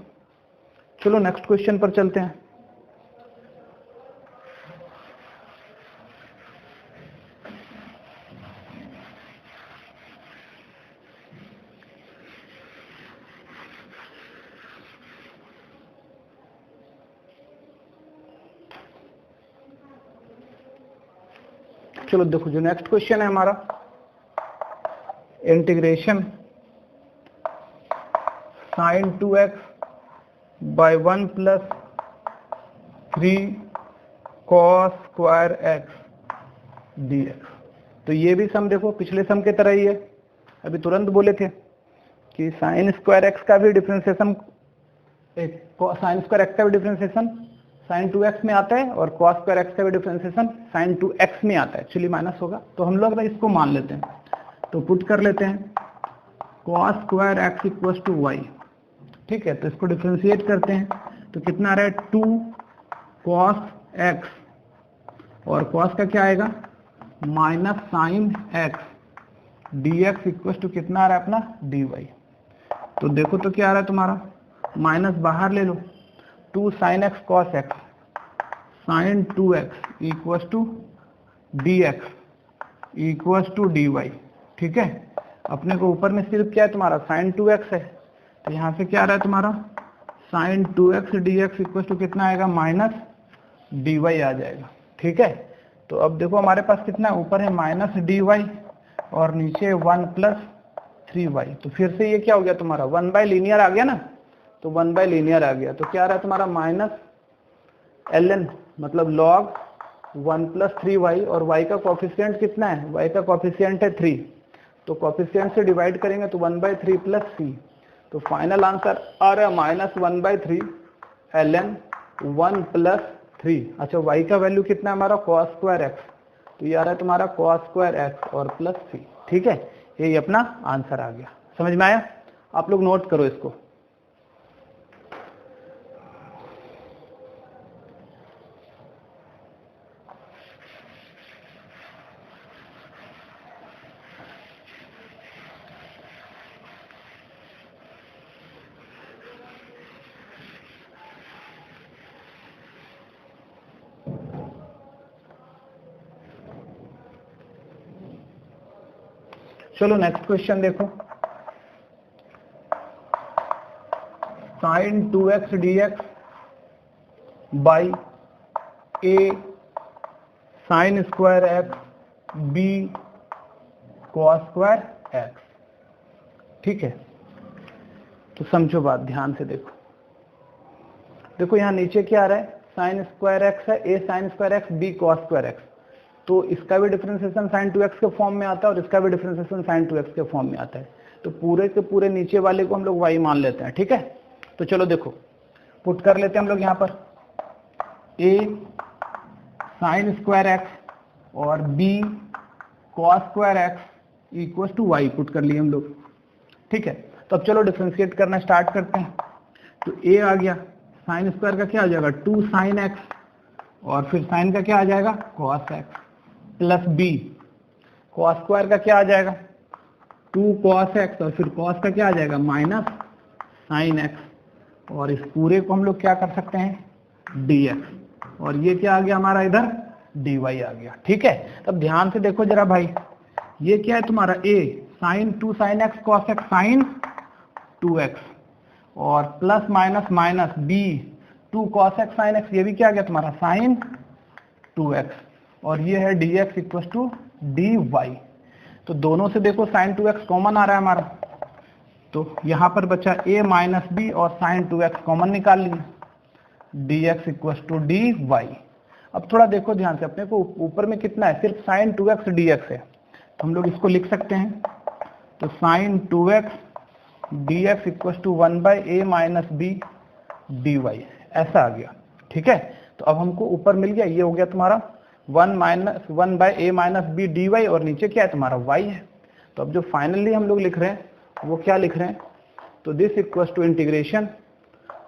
चलो नेक्स्ट क्वेश्चन पर चलते हैं। चलो देखो जो नेक्स्ट क्वेश्चन है हमारा, integration sine 2x by 1 plus 3 cos square x dx। तो ये भी सम देखो पिछले सम के तरह ही है, अभी तुरंत बोले थे कि साइन स्क्वायर एक्स का भी डिफरेंशिएशन, साइन स्क्वायर एक्स का भी डिफरेंशिएशन साइन 2x में आता है, और कॉस स्क्वायर एक्स का भी डिफरेंशिएशन साइन 2x में आता है, एक्चुअली माइनस होगा, तो हम लोग इसको मान लेते हैं, तो पुट कर लेते हैं cos square x equal to y, ठीक है। तो इसको डिफरेंशिएट करते हैं, तो कितना आ रहा है 2 कॉस एक्स, और कॉस का क्या आएगा minus sine x dx equal to कितना आ रहा है अपना dy। तो देखो तो क्या आ रहा है तुम्हारा, माइनस बाहर ले लो, 2 sine x cos x, sine 2x equal to dx equal to dy, ठीक है। अपने को ऊपर में सिर्फ क्या है तुम्हारा साइन 2x है, तो यहाँ से क्या आ रहा है तुम्हारा sign 2x dx equal to कितना आएगा माइनस dy आ जाएगा, ठीक है। तो अब देखो हमारे पास कितना है, ऊपर है माइनस dy और नीचे 1 प्लस 3y, तो फिर से ये क्या हो गया तुम्हारा 1 बाय लीनियर आ गया ना, तो 1 बाय लीनियर आ गया, तो क्या आ रहा है तुम्हारा माइनस ln मतलब लॉग 1 प्लस 3y, और y का कोफिशिएंट कितना है, y का कोफिशिएंट है 3, तो कोफिशिएंट से डिवाइड करेंगे तो 1/3 प्लस c, तो फाइनल आंसर आ रहा है माइनस 1/3 ln 1 प्लस 3। अच्छा y का वैल्यू कितना है हमारा कॉस स्क्वायर एक्स, तो ये आ रहा है तुम्हारा कॉस स्क्वायर एक्स और प्लस c, ठीक है, यही अपना आंसर आ गया। समझ में आया, आप लोग नोट करो इसको। चलो नेक्स्ट क्वेश्चन देखो, sine 2x dx by a sine square x b cos square x. ठीक है, तो समझो बात ध्यान से देखो। देखो यहाँ नीचे क्या आ रहा है, साइन स्क्वायर एक्स है, a sine square x b cos square x, तो इसका भी डिफरेंशिएशन साइन 2x के फॉर्म में आता है और इसका भी डिफरेंशिएशन साइन 2x के फॉर्म में आता है। तो पूरे के पूरे नीचे वाले को हम लोग y मान लेते हैं। ठीक है, तो चलो देखो पुट कर लेते हैं हम लोग यहाँ पर a साइन स्क्वायर एक्स और b cos square x equal to y put कर लिए हम लोग। ठीक है, तो अब चलो डिफरेंशिएट करना स्टार्ट करते हैं। तो a आ गया, साइन स्क्वायर का क्या आ जाएगा 2 साइन एक्स और फिर साइन का क्या आ जाएगा cos x plus b cos square का क्या आ जाएगा 2 कॉस एक्स और फिर कॉस का क्या आ जाएगा माइनस साइन एक्स और इस पूरे को हम लोग क्या कर सकते हैं dx और ये क्या आ गया हमारा इधर dy आ गया। ठीक है, तब ध्यान से देखो जरा भाई, ये क्या है तुम्हारा a sine 2 sine x cos x sine 2x और plus minus minus b 2 cos x sine x, ये भी क्या आ गया तुम्हारा साइन 2x और ये है dx इक्वल टू dy। तो दोनों से देखो साइन 2x कॉमन आ रहा है हमारा, तो यहाँ पर बचा a माइनस बी और साइन 2x कॉमन निकाल लिए, dx इक्वल टू dy। अब थोड़ा देखो ध्यान से, अपने को ऊपर में कितना है सिर्फ साइन 2x dx है, तो हम लोग इसको लिख सकते हैं। तो sine 2x dx equal to 1/a minus b dy ऐसा आ गया। ठीक है, तो अब हमको ऊपर मिल गया, ये हो गया तुम्हारा 1/a माइनस बी dy और नीचे क्या है तुम्हारा y है। तो अब जो फाइनली हम लोग लिख रहे हैं वो क्या लिख रहे हैं, तो this equal to integration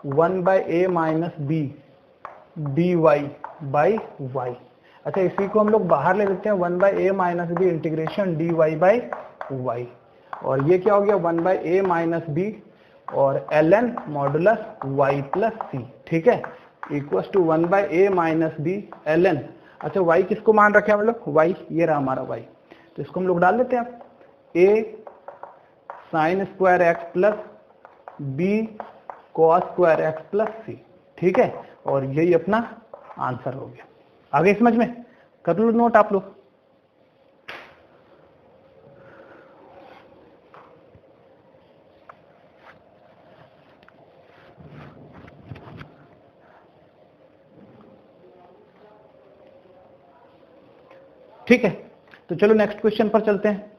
1/a minus b dy by y। अच्छा, इसी को हम लोग बाहर ले लेते हैं 1/a minus b integration dy by y और ये क्या हो गया 1/a माइनस बी और ln modulus y plus c. ठीक है, equal to 1/a minus b ln। अच्छा, y किसको मान रखे हैं हम लोग, y ये रहा हमारा y, तो इसको हम लोग डाल देते हैं अब a sine square x plus b cos square x plus c. ठीक है, और यही अपना आंसर हो गया। आगे समझ में, कर लो नोट आप लोग। ठीक है, तो चलो नेक्स्ट क्वेश्चन पर चलते हैं।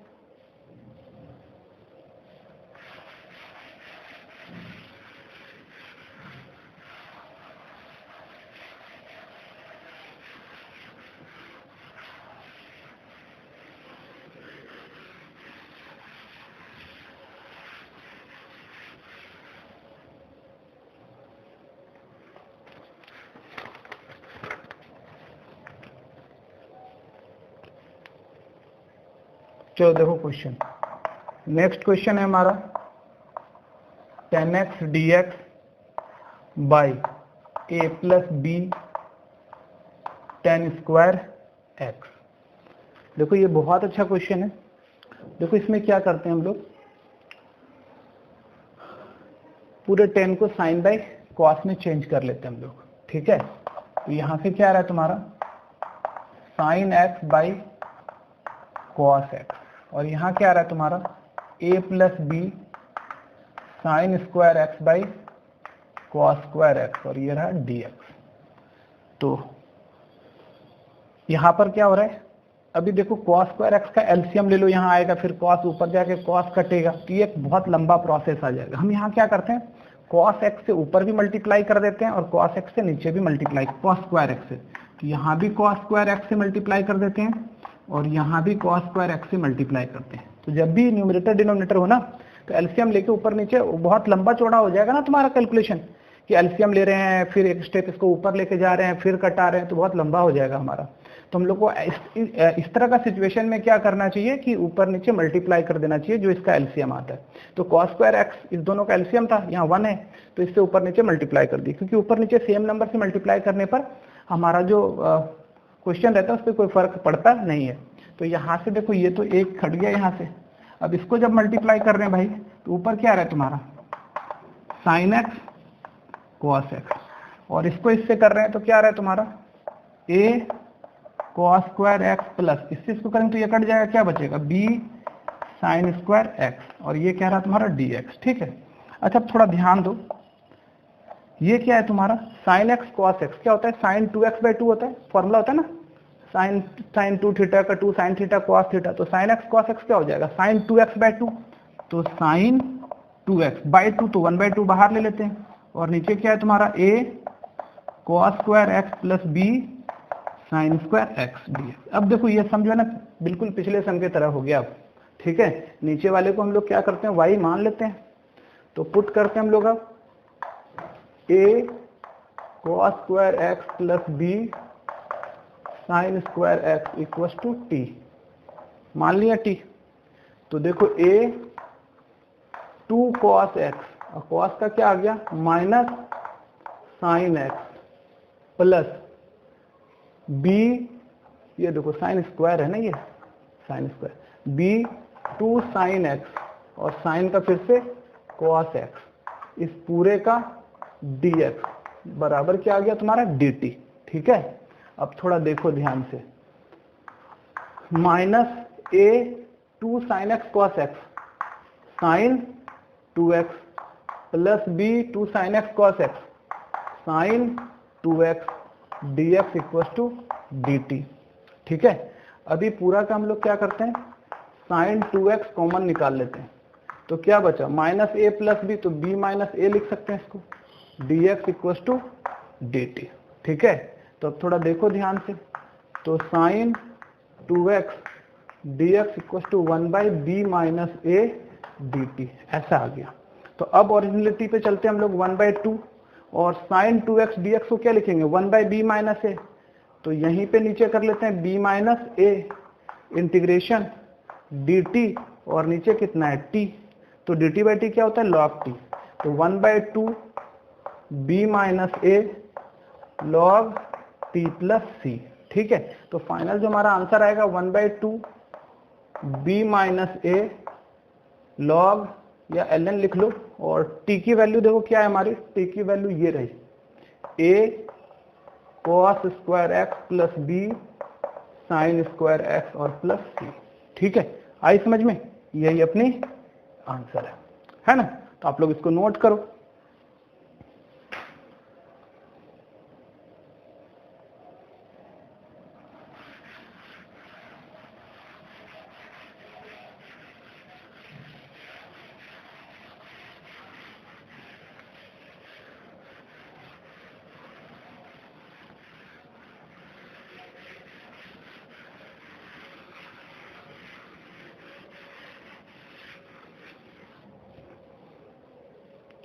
चलो देखो क्वेश्चन, नेक्स्ट क्वेश्चन है हमारा 10x dx by a plus b 10 square x. देखो ये बहुत अच्छा क्वेश्चन है। देखो इसमें क्या करते हैं हम लोग, पूरे 10 को साइन बाई कॉस में चेंज कर लेते हैं हम लोग। ठीक है, तो यहाँ से क्या आ रहा है तुम्हारा sine x by cos x और यहाँ क्या आ रहा है तुम्हारा a plus b sine square x by cos square x और ये रहा dx। तो यहाँ पर क्या हो रहा है, अभी देखो कॉस स्क्वायर एक्स का एलसीएम ले लो, यहाँ आएगा, फिर कॉस ऊपर जाके कॉस कटेगा, तो ये एक बहुत लंबा प्रोसेस आ जाएगा। हम यहाँ क्या करते हैं, कॉस एक्स से ऊपर भी मल्टीप्लाई कर देते हैं और कॉस एक्स से नीचे भी मल्टीप्लाई, कॉस स्क्वायर एक्स से, तो यहाँ भी कॉस स्क्वायर एक्स से मल्टीप्लाई कर देते हैं और यहाँ भी कॉस स्क्वायर एक्स से मल्टीप्लाई करते हैं। तो जब भी न्यूमरेटर डिनोमिनेटर हो ना, तो एलसीएम लेके ऊपर नीचे बहुत लंबा चौड़ा हो जाएगा ना तुम्हारा कैलकुलेशन, कि एलसीएम ले रहे हैं फिर एक स्टेप इसको ऊपर लेके जा रहे हैं फिर कटा रहे हैं, तो बहुत लंबा हो जाएगा हमारा। तो हम लोग को इस तरह का सिचुएशन में क्या करना चाहिए कि ऊपर नीचे मल्टीप्लाई कर देना चाहिए जो इसका एलसीएम आता है। तो कॉस स्क्वायर एक्स इस दोनों का एलसीएम था, यहाँ 1 है, तो इससे ऊपर नीचे मल्टीप्लाई कर दी, क्योंकि ऊपर नीचे सेम नंबर से मल्टीप्लाई करने पर हमारा जो क्वेश्चन रहता है उस पर कोई फर्क पड़ता नहीं है। तो यहाँ से देखो ये तो एक खट गया यहाँ से, अब इसको जब मल्टीप्लाई कर रहे हैं भाई, तो ऊपर क्या आ रहा है तुम्हारा साइन एक्स कॉस एक्स और इसको इससे कर रहे हैं तो क्या आ रहा है तुम्हारा a cos square x plus, इससे इसको करेंगे तो ये कट जाएगा, क्या बचेगा b साइन स्क्वायर एक्स, और ये क्या रहा तुम्हारा dx, ठीक है। अच्छा अब थोड़ा ध्यान दो, ये क्या है तुम्हारा साइन एक्स कॉस एक्स, क्या होता है साइन 2x/2 होता है, फॉर्मूला होता है ना, साइन 2 थीटा का 2 साइन थीटा कॉस थीटा, तो साइन एक्स कॉस एक्स क्या हो जाएगा साइन 2x/2, तो साइन 2x/2, तो 1/2 बाहर ले लेते हैं, और नीचे क्या है तुम्हारा a cos square x plus b sine square x dx। अब देखो ये सम जो है ना बिल्कुल पिछले सम की तरह हो गया अब, ठीक है। नीचे वाले को हम लोग क्या करते हैं y मान लेते हैं, तो पुट करते हैं हम लोग अब a cos square x plus b sine square x equal to t, मान लिया t। तो देखो a 2 cos x, और cos का क्या आ गया minus sine x plus b, ये देखो साइन स्क्वायर है ना, ये sine square b 2 sine x और साइन का फिर से cos x, इस पूरे का dx बराबर क्या आ गया तुम्हारा dt, ठीक है। अब थोड़ा देखो ध्यान से, minus a 2 sine x cos x sine 2x plus b 2 sine x cos x sine 2x dx equal to dt, ठीक है। अभी पूरा का हम लोग क्या करते हैं साइन 2x कॉमन निकाल लेते हैं, तो क्या बचा माइनस a प्लस b, तो b माइनस a लिख सकते हैं इसको, dx इक्वल टू dt, ठीक है। तो अब थोड़ा देखो ध्यान से, तो sine 2x dx equal to 1/b minus a dt, ऐसा आ गया। तो अब ओरिजिनलिटी पे चलते हैं हम लोग 1/2, और साइन 2x dx को क्या लिखेंगे 1/b माइनस a, तो यहीं पे नीचे कर लेते हैं b minus a integration dt, और नीचे कितना है t, तो dt/t क्या होता है log t, तो 1/2 b minus a log t plus c, ठीक है। तो फाइनल जो हमारा आंसर आएगा 1/2 b माइनस a log या ln लिख लो, और t की वैल्यू देखो क्या है हमारी, t की वैल्यू ये रही a cos square x plus b sine square x और प्लस c, ठीक है। आई समझ में, यही अपनी आंसर है ना। तो आप लोग इसको नोट करो।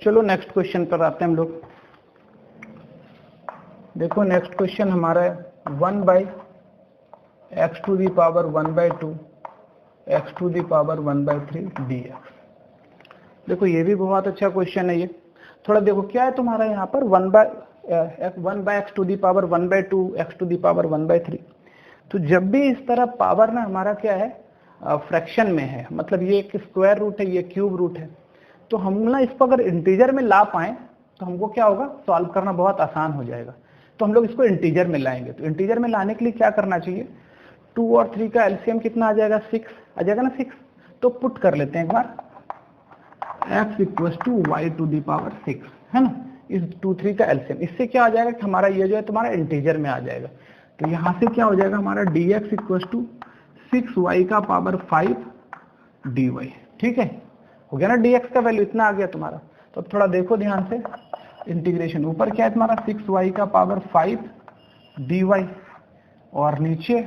चलो नेक्स्ट क्वेश्चन पर आते हैं हम लोग। देखो नेक्स्ट क्वेश्चन हमारा है 1/x to the power 1/2 x to the power 1/3 dx। देखो ये भी बहुत अच्छा क्वेश्चन है। ये थोड़ा देखो क्या है तुम्हारा यहाँ पर 1/x to the power 1/2 x to the power 1/3। तो जब भी इस तरह पावर ना हमारा क्या है फ्रैक्शन में है, मतलब ये एक स्क्वायर रूट है, ये क्यूब रूट है, तो हम ना इसको अगर इंटीजर में ला पाए तो हमको क्या होगा सॉल्व करना बहुत आसान हो जाएगा। तो हम लोग इसको इंटीजर में लाएंगे। तो इंटीजर में लाने के लिए क्या करना चाहिए, 2 और 3 का एलसीएम कितना आ जाएगा 6 आ जाएगा ना 6। तो पुट कर लेते हैं एक बार x equal to y to the power 6 है ना, इस 2 3 का एलसीएम। इससे क्या आ जाएगा कि हमारा ये जो है तुम्हारा इंटीजर में आ जाएगा। तो यहाँ से क्या हो जाएगा हमारा dx इक्वल टू 6y का पावर 5 dy, ठीक है। हो गया ना, dx का वैल्यू इतना आ गया तुम्हारा। तो अब थोड़ा देखो ध्यान से, इंटीग्रेशन ऊपर क्या है तुम्हारा 6y का पावर 5 dy, और नीचे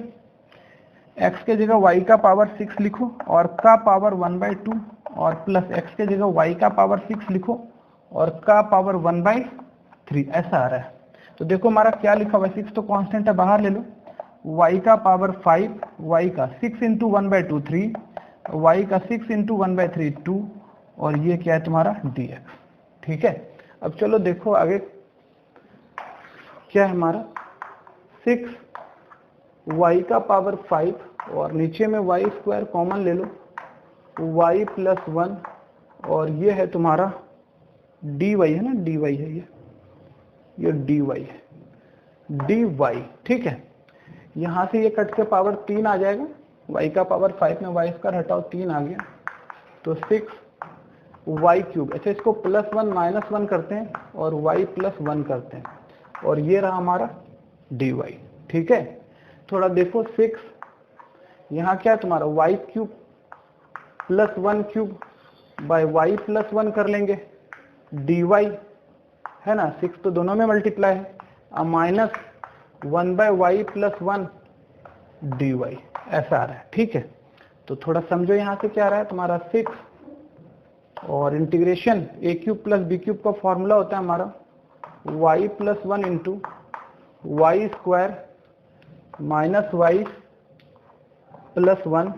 x के जगह y का पावर 6 लिखो और का पावर 1/2, और प्लस x के जगह y का पावर 6 लिखो और का पावर 1/3, ऐसा आ रहा है। तो देखो हमारा क्या लिखा हुआ है, 6 तो कांस्टेंट है, बाहर ले लो, y का पावर 5, y का 6 इंटू 1/2 3, y का 6 इंटू 1/3 2, और ये क्या है तुम्हारा dx, ठीक है। अब चलो देखो आगे क्या है हमारा 6y का पावर 5 और नीचे में y स्क्वायर कॉमन ले लो, y प्लस 1, और ये है तुम्हारा dy है ना, dy है ये dy है, dy, ठीक है। यहाँ से ये कट के पावर 3 आ जाएगा, y का पावर 5 में y स्क्वायर हटाओ 3 आ गया, तो 6y³ अच्छा इसको +1 -1 करते हैं और y +1 करते हैं और ये रहा हमारा dy। ठीक है, थोड़ा देखो 6 यहाँ क्या है तुम्हारा y³ +1³ बाय y +1 कर लेंगे dy है ना, 6 तो दोनों में मल्टीप्लाई है, अब -1/y +1 dy ऐसा आ रहा है। ठीक है, तो थोड़ा समझो यहाँ से क्या आ रहा है तुम्हारा 6 और इंटीग्रेशन a³ + b³ का फॉर्मूला होता है हमारा y +1 into y² -y +1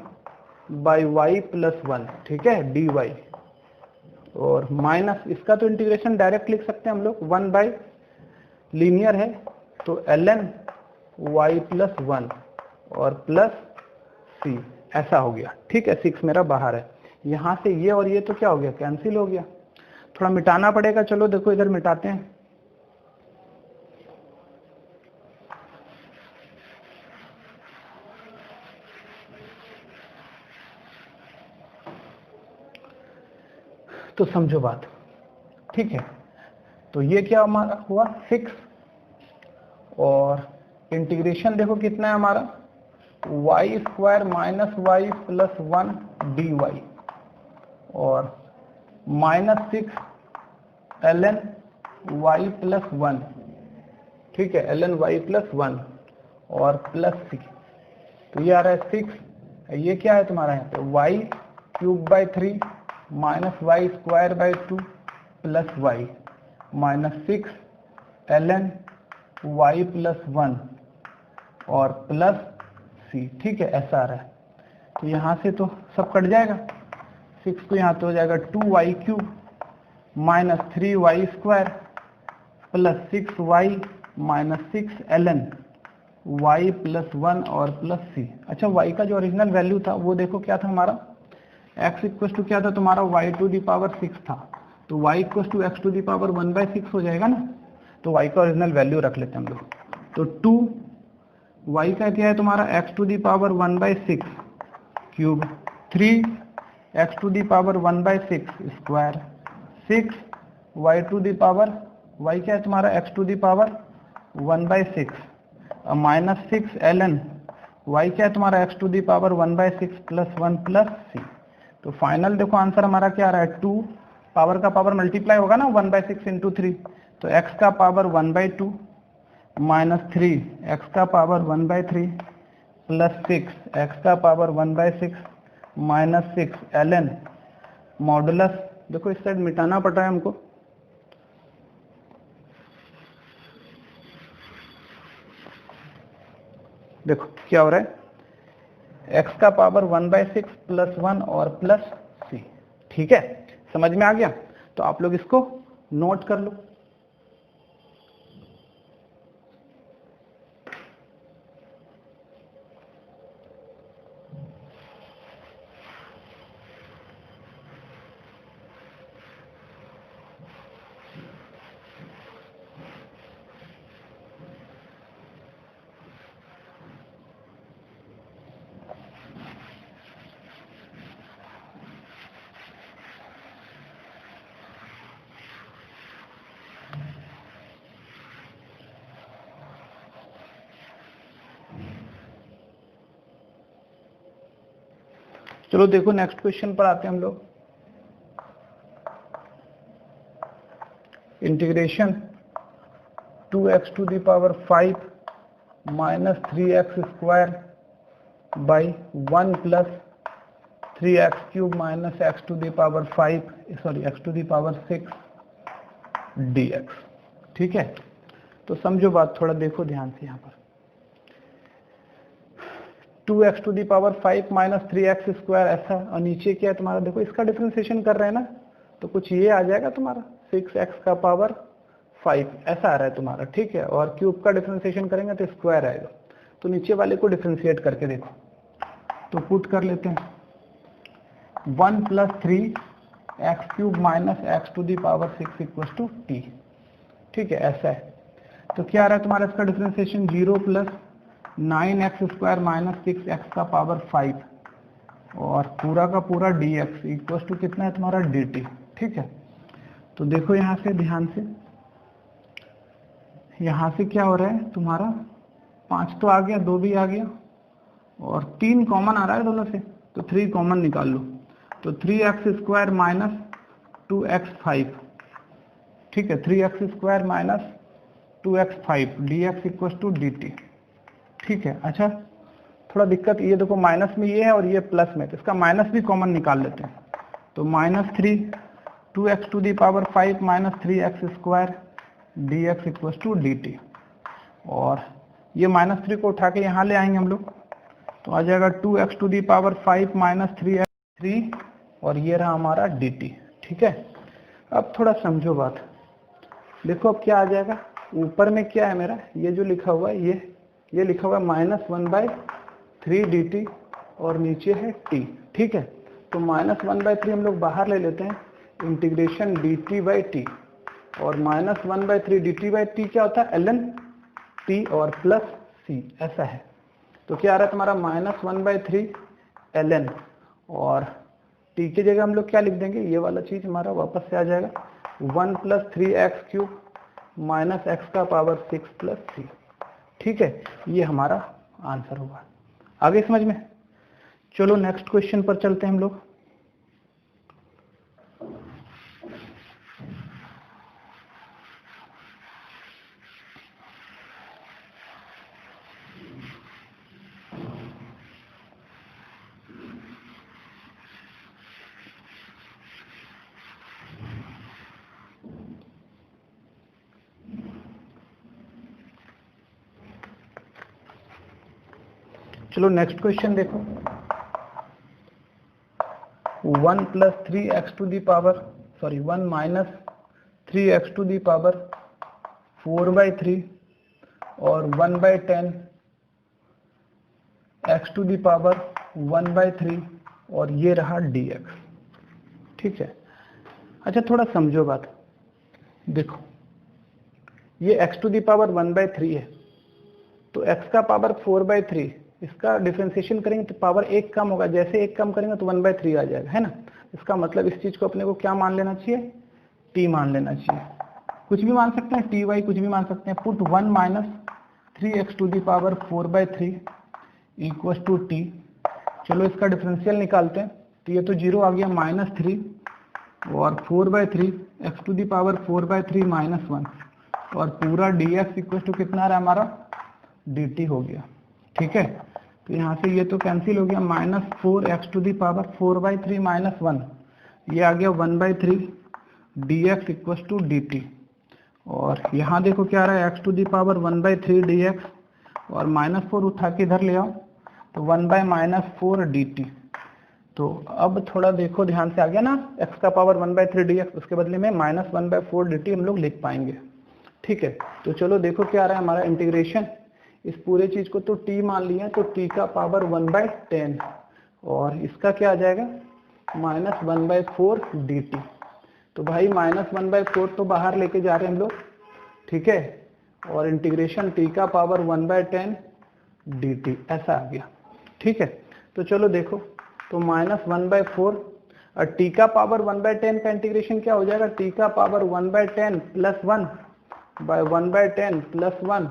by y +1। ठीक है, dy और माइनस इसका तो इंटीग्रेशन डायरेक्ट लिख सकते हैं हम लोग 1 लीनियर है तो ln y +1 और प्लस c ऐसा हो गया। ठीक है, 6 मेरा बाहर है, यहाँ से ये और ये तो क्या हो गया, कैंसिल हो गया। थोड़ा मिटाना पड़ेगा, चलो देखो इधर मिटाते हैं। तो समझो बात। ठीक है, तो ये क्या हमारा हुआ 6 और इंटीग्रेशन देखो कितना है हमारा y² -y +1 dy और -6 ln y +1। ठीक है, ln y +1 और प्लस c, तो ये आ रहा है 6, ये क्या है तुम्हारा यहाँ पे y³ / 3 -y² / 2 plus y -6 ln y +1 और प्लस c। ठीक है, ऐसा आ रहा है, तो यहाँ से तो सब कट जाएगा, 6 तो यहाँ तो हो जाएगा 2y³ -3y² plus 6y -6 ln y +1 और प्लस c। अच्छा, y का जो ओरिजिनल वैल्यू था वो देखो क्या था हमारा, x इक्वल टू क्या था तुम्हारा y⁻6 था, तो y इक्वल टू x⁻1/6 हो जाएगा ना, तो y का ओरिजिनल वैल्यू रख लेते हैं हम लोग। तो 2 y का क्या है तुम्हारा x⁻1/6 cube, 3 x⁻1/6 square, 6 y क्या है तुम्हारा x⁻1/6 -6 ln y क्या है तुम्हारा x⁻1/6 +1 प्लस c। तो फाइनल देखो आंसर हमारा क्या आ रहा है, 2 पावर का पावर मल्टीप्लाई होगा ना 1/6 इंटू 3, तो x का पावर 1/2 -3 x का पावर 1/3 प्लस 6 x का पावर 1/6 -6 ln मॉडुलस, देखो इस साइड मिटाना पड़ रहा है हमको, देखो क्या हो रहा है x का पावर 1/6 +1 और प्लस c। ठीक है, समझ में आ गया, तो आप लोग इसको नोट कर लो। चलो देखो नेक्स्ट क्वेश्चन पर आते हैं हम लोग। Integration 2x⁵ -3x² by 1 plus 3x³ x⁵ dx। ठीक है, तो समझो बात, थोड़ा देखो ध्यान से यहाँ पर 2x⁵ -3x² ऐसा, और नीचे क्या है तुम्हारा, देखो इसका डिफरेंशिएशन कर रहे हैं ना, तो कुछ ये आ जाएगा तुम्हारा 6x⁵ ऐसा आ रहा है तुम्हारा। ठीक है, और क्यूब का डिफरेंशिएशन करेंगे तो स्क्वायर आएगा, तो नीचे वाले को डिफरेंशिएट करके देखो, तो पुट कर लेते हैं 1 + 3x³ -x⁶ t। ठीक है, ऐसा है, तो क्या आ रहा है तुम्हारा इसका डिफरेंशिएशन 0 + 9x² -6x⁵ और पूरा का पूरा dx इक्वल टू कितना है तुम्हारा dt। ठीक है, तो देखो यहाँ से ध्यान से, यहाँ से क्या हो रहा है तुम्हारा 5 तो आ गया, 2 भी आ गया और 3 कॉमन आ रहा है दोनों से, तो 3 कॉमन निकाल लो। तो 3x² माइनस 2x5, ठीक है, 3x² minus 2x5 dx equal to dt। ठीक है, अच्छा थोड़ा दिक्कत, ये देखो माइनस में ये है और ये प्लस में, तो इसका माइनस भी कॉमन निकाल लेते हैं। तो -3 2x⁵ minus 3x² dx equal to dt, और ये -3 को उठा के यहाँ ले आएंगे हम लोग, तो आ जाएगा 2x⁵ माइनस 3x3 और ये रहा हमारा dt। ठीक है, अब थोड़ा समझो बात, देखो अब क्या आ जाएगा, ऊपर में क्या है मेरा, ये जो लिखा हुआ है ये लिखा हुआ है -1/3 dt और नीचे है t। ठीक है, तो -1/3 हम लोग बाहर ले लेते हैं, इंटीग्रेशन dt/t, और -1/3 dt/t क्या होता है ln t और प्लस c, ऐसा है। तो क्या आ रहा है तुम्हारा -1/3 ln, और t की जगह हम लोग क्या लिख देंगे, ये वाला चीज हमारा वापस से आ जाएगा 1 + 3x³ माइनस x⁻6 + c। ठीक है, ये हमारा आंसर होगा। आगे समझ में? चलो नेक्स्ट क्वेश्चन पर चलते हैं हम लोग। चलो नेक्स्ट क्वेश्चन देखो, 1 + 3x⁻4/3 और 1/10 x⁻1/3 और ये रहा dx। ठीक है, अच्छा थोड़ा समझो बात, देखो ये x⁻1/3 है, तो x का पावर 4/3, इसका डिफरेंशिएशन करेंगे तो पावर 1 कम होगा, जैसे 1 कम करेंगे तो 1/3 आ जाएगा, है ना। इसका मतलब इस चीज को अपने को क्या मान लेना चाहिए, t मान लेना चाहिए। कुछ भी मान सकते हैं, ty कुछ भी मान सकते हैं। Put 1 - 3x⁻4/3 equal to t। चलो इसका डिफरेंशियल निकालते हैं, तो ये तो 0 आ गया, -3 और 4/3 x⁻4/3 -1 और पूरा dx इक्वल टू कितना आ रहा है हमारा, dt हो गया। ठीक है, तो यहाँ से ये तो कैंसिल हो गया, -4 x⁻4/3 -1, ये आ गया 1/3 dx इक्वल टू dt, और यहाँ देखो क्या आ रहा है x⁻1/3 dx और -4 उठा के इधर ले आओ तो 1/-4 dt। तो अब थोड़ा देखो ध्यान से, आ गया ना x का पावर 1/3 dx, उसके बदले में -1/4 dt हम लोग लिख पाएंगे। ठीक है, तो चलो देखो क्या आ रहा है हमारा इंटीग्रेशन, इस पूरे चीज को तो t मान लिया, तो t का पावर 1/10 और इसका क्या आ जाएगा -1/4 dt। तो भाई -1/4 तो बाहर लेके जा रहे हैं हम लोग, ठीक है, और इंटीग्रेशन t का पावर 1/10 dt ऐसा आ गया। ठीक है, तो चलो देखो, तो -1/4 और t का पावर 1/10 का इंटीग्रेशन क्या हो जाएगा, t का पावर 1/10 + 1 बाय 1/10 + 1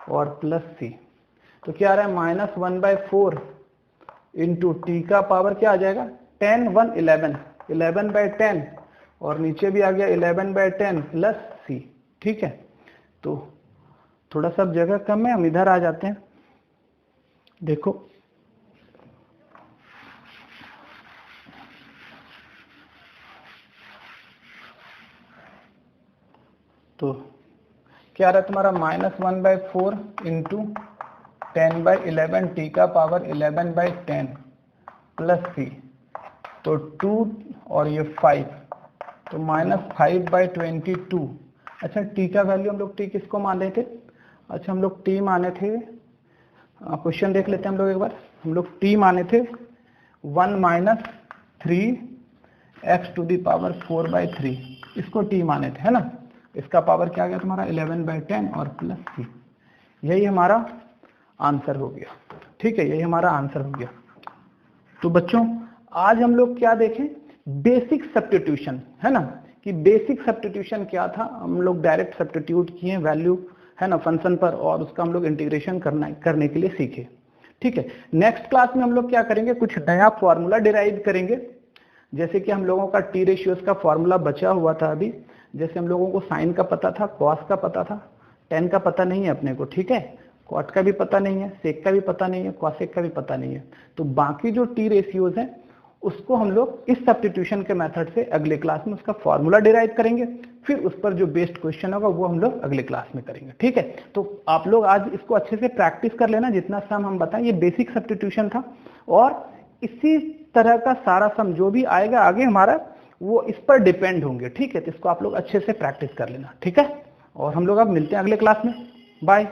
और प्लस c। तो क्या आ रहा है -1/4 इंटू टी का पावर क्या आ जाएगा 10 1 11 11/10 और नीचे भी आ गया 11/10 प्लस c। ठीक है, तो थोड़ा सा जगह कम है, हम इधर आ जाते हैं। देखो तो क्या आ रहा है तुम्हारा -1/4 इंटू 10/11 टी का पावर 11/10 प्लस c, तो 2 और ये 5, तो -5/22। अच्छा t का वैल्यू हम लोग t किसको मान रहे थे, अच्छा हम लोग t माने थे, क्वेश्चन देख लेते हैं हम लोग एक बार। हम लोग t माने थे 1 - 3x⁻4/3, इसको t माने थे, है ना। इसका पावर क्या आ गया तुम्हारा 11/10 और प्लस c, यही हमारा आंसर हो गया। ठीक है, यही हमारा आंसर हो गया। तो बच्चों आज हम लोग क्या देखें, बेसिक सब्स्टिट्यूशन, है ना, कि बेसिक सब्स्टिट्यूशन क्या था, हम लोग डायरेक्ट सब्स्टिट्यूट किए वैल्यू, है ना, फंक्शन पर, और उसका हम लोग इंटीग्रेशन करने के लिए सीखे। ठीक है, नेक्स्ट क्लास में हम लोग क्या करेंगे, कुछ नया फॉर्मूला डिराइव करेंगे। जैसे कि हम लोगों का टी रेशियोज का फॉर्मूला बचा हुआ था अभी, जैसे हम लोगों को साइन का पता था, कॉस का पता था, टेन का पता नहीं है अपने को, ठीक है, कॉट का भी पता नहीं है, सेक का भी पता नहीं है, कॉसेक का भी पता नहीं है। तो बाकी जो टी रेशियोज हैं उसको हम लोग इस सब्स्टिट्यूशन के मेथड से अगले क्लास में उसका फॉर्मूला डिराइव करेंगे, फिर उस पर जो बेस्ड क्वेश्चन होगा वो हम लोग अगले क्लास में करेंगे। ठीक है, तो आप लोग आज इसको अच्छे से प्रैक्टिस कर लेना, जितना सम हम बताएं, ये बेसिक सब्स्टिट्यूशन था, और इसी तरह का सारा सम जो भी आएगा आगे हमारा वो इस पर डिपेंड होंगे। ठीक है, तो इसको आप लोग अच्छे से प्रैक्टिस कर लेना। ठीक है, और हम लोग अब मिलते हैं अगले क्लास में। बाय।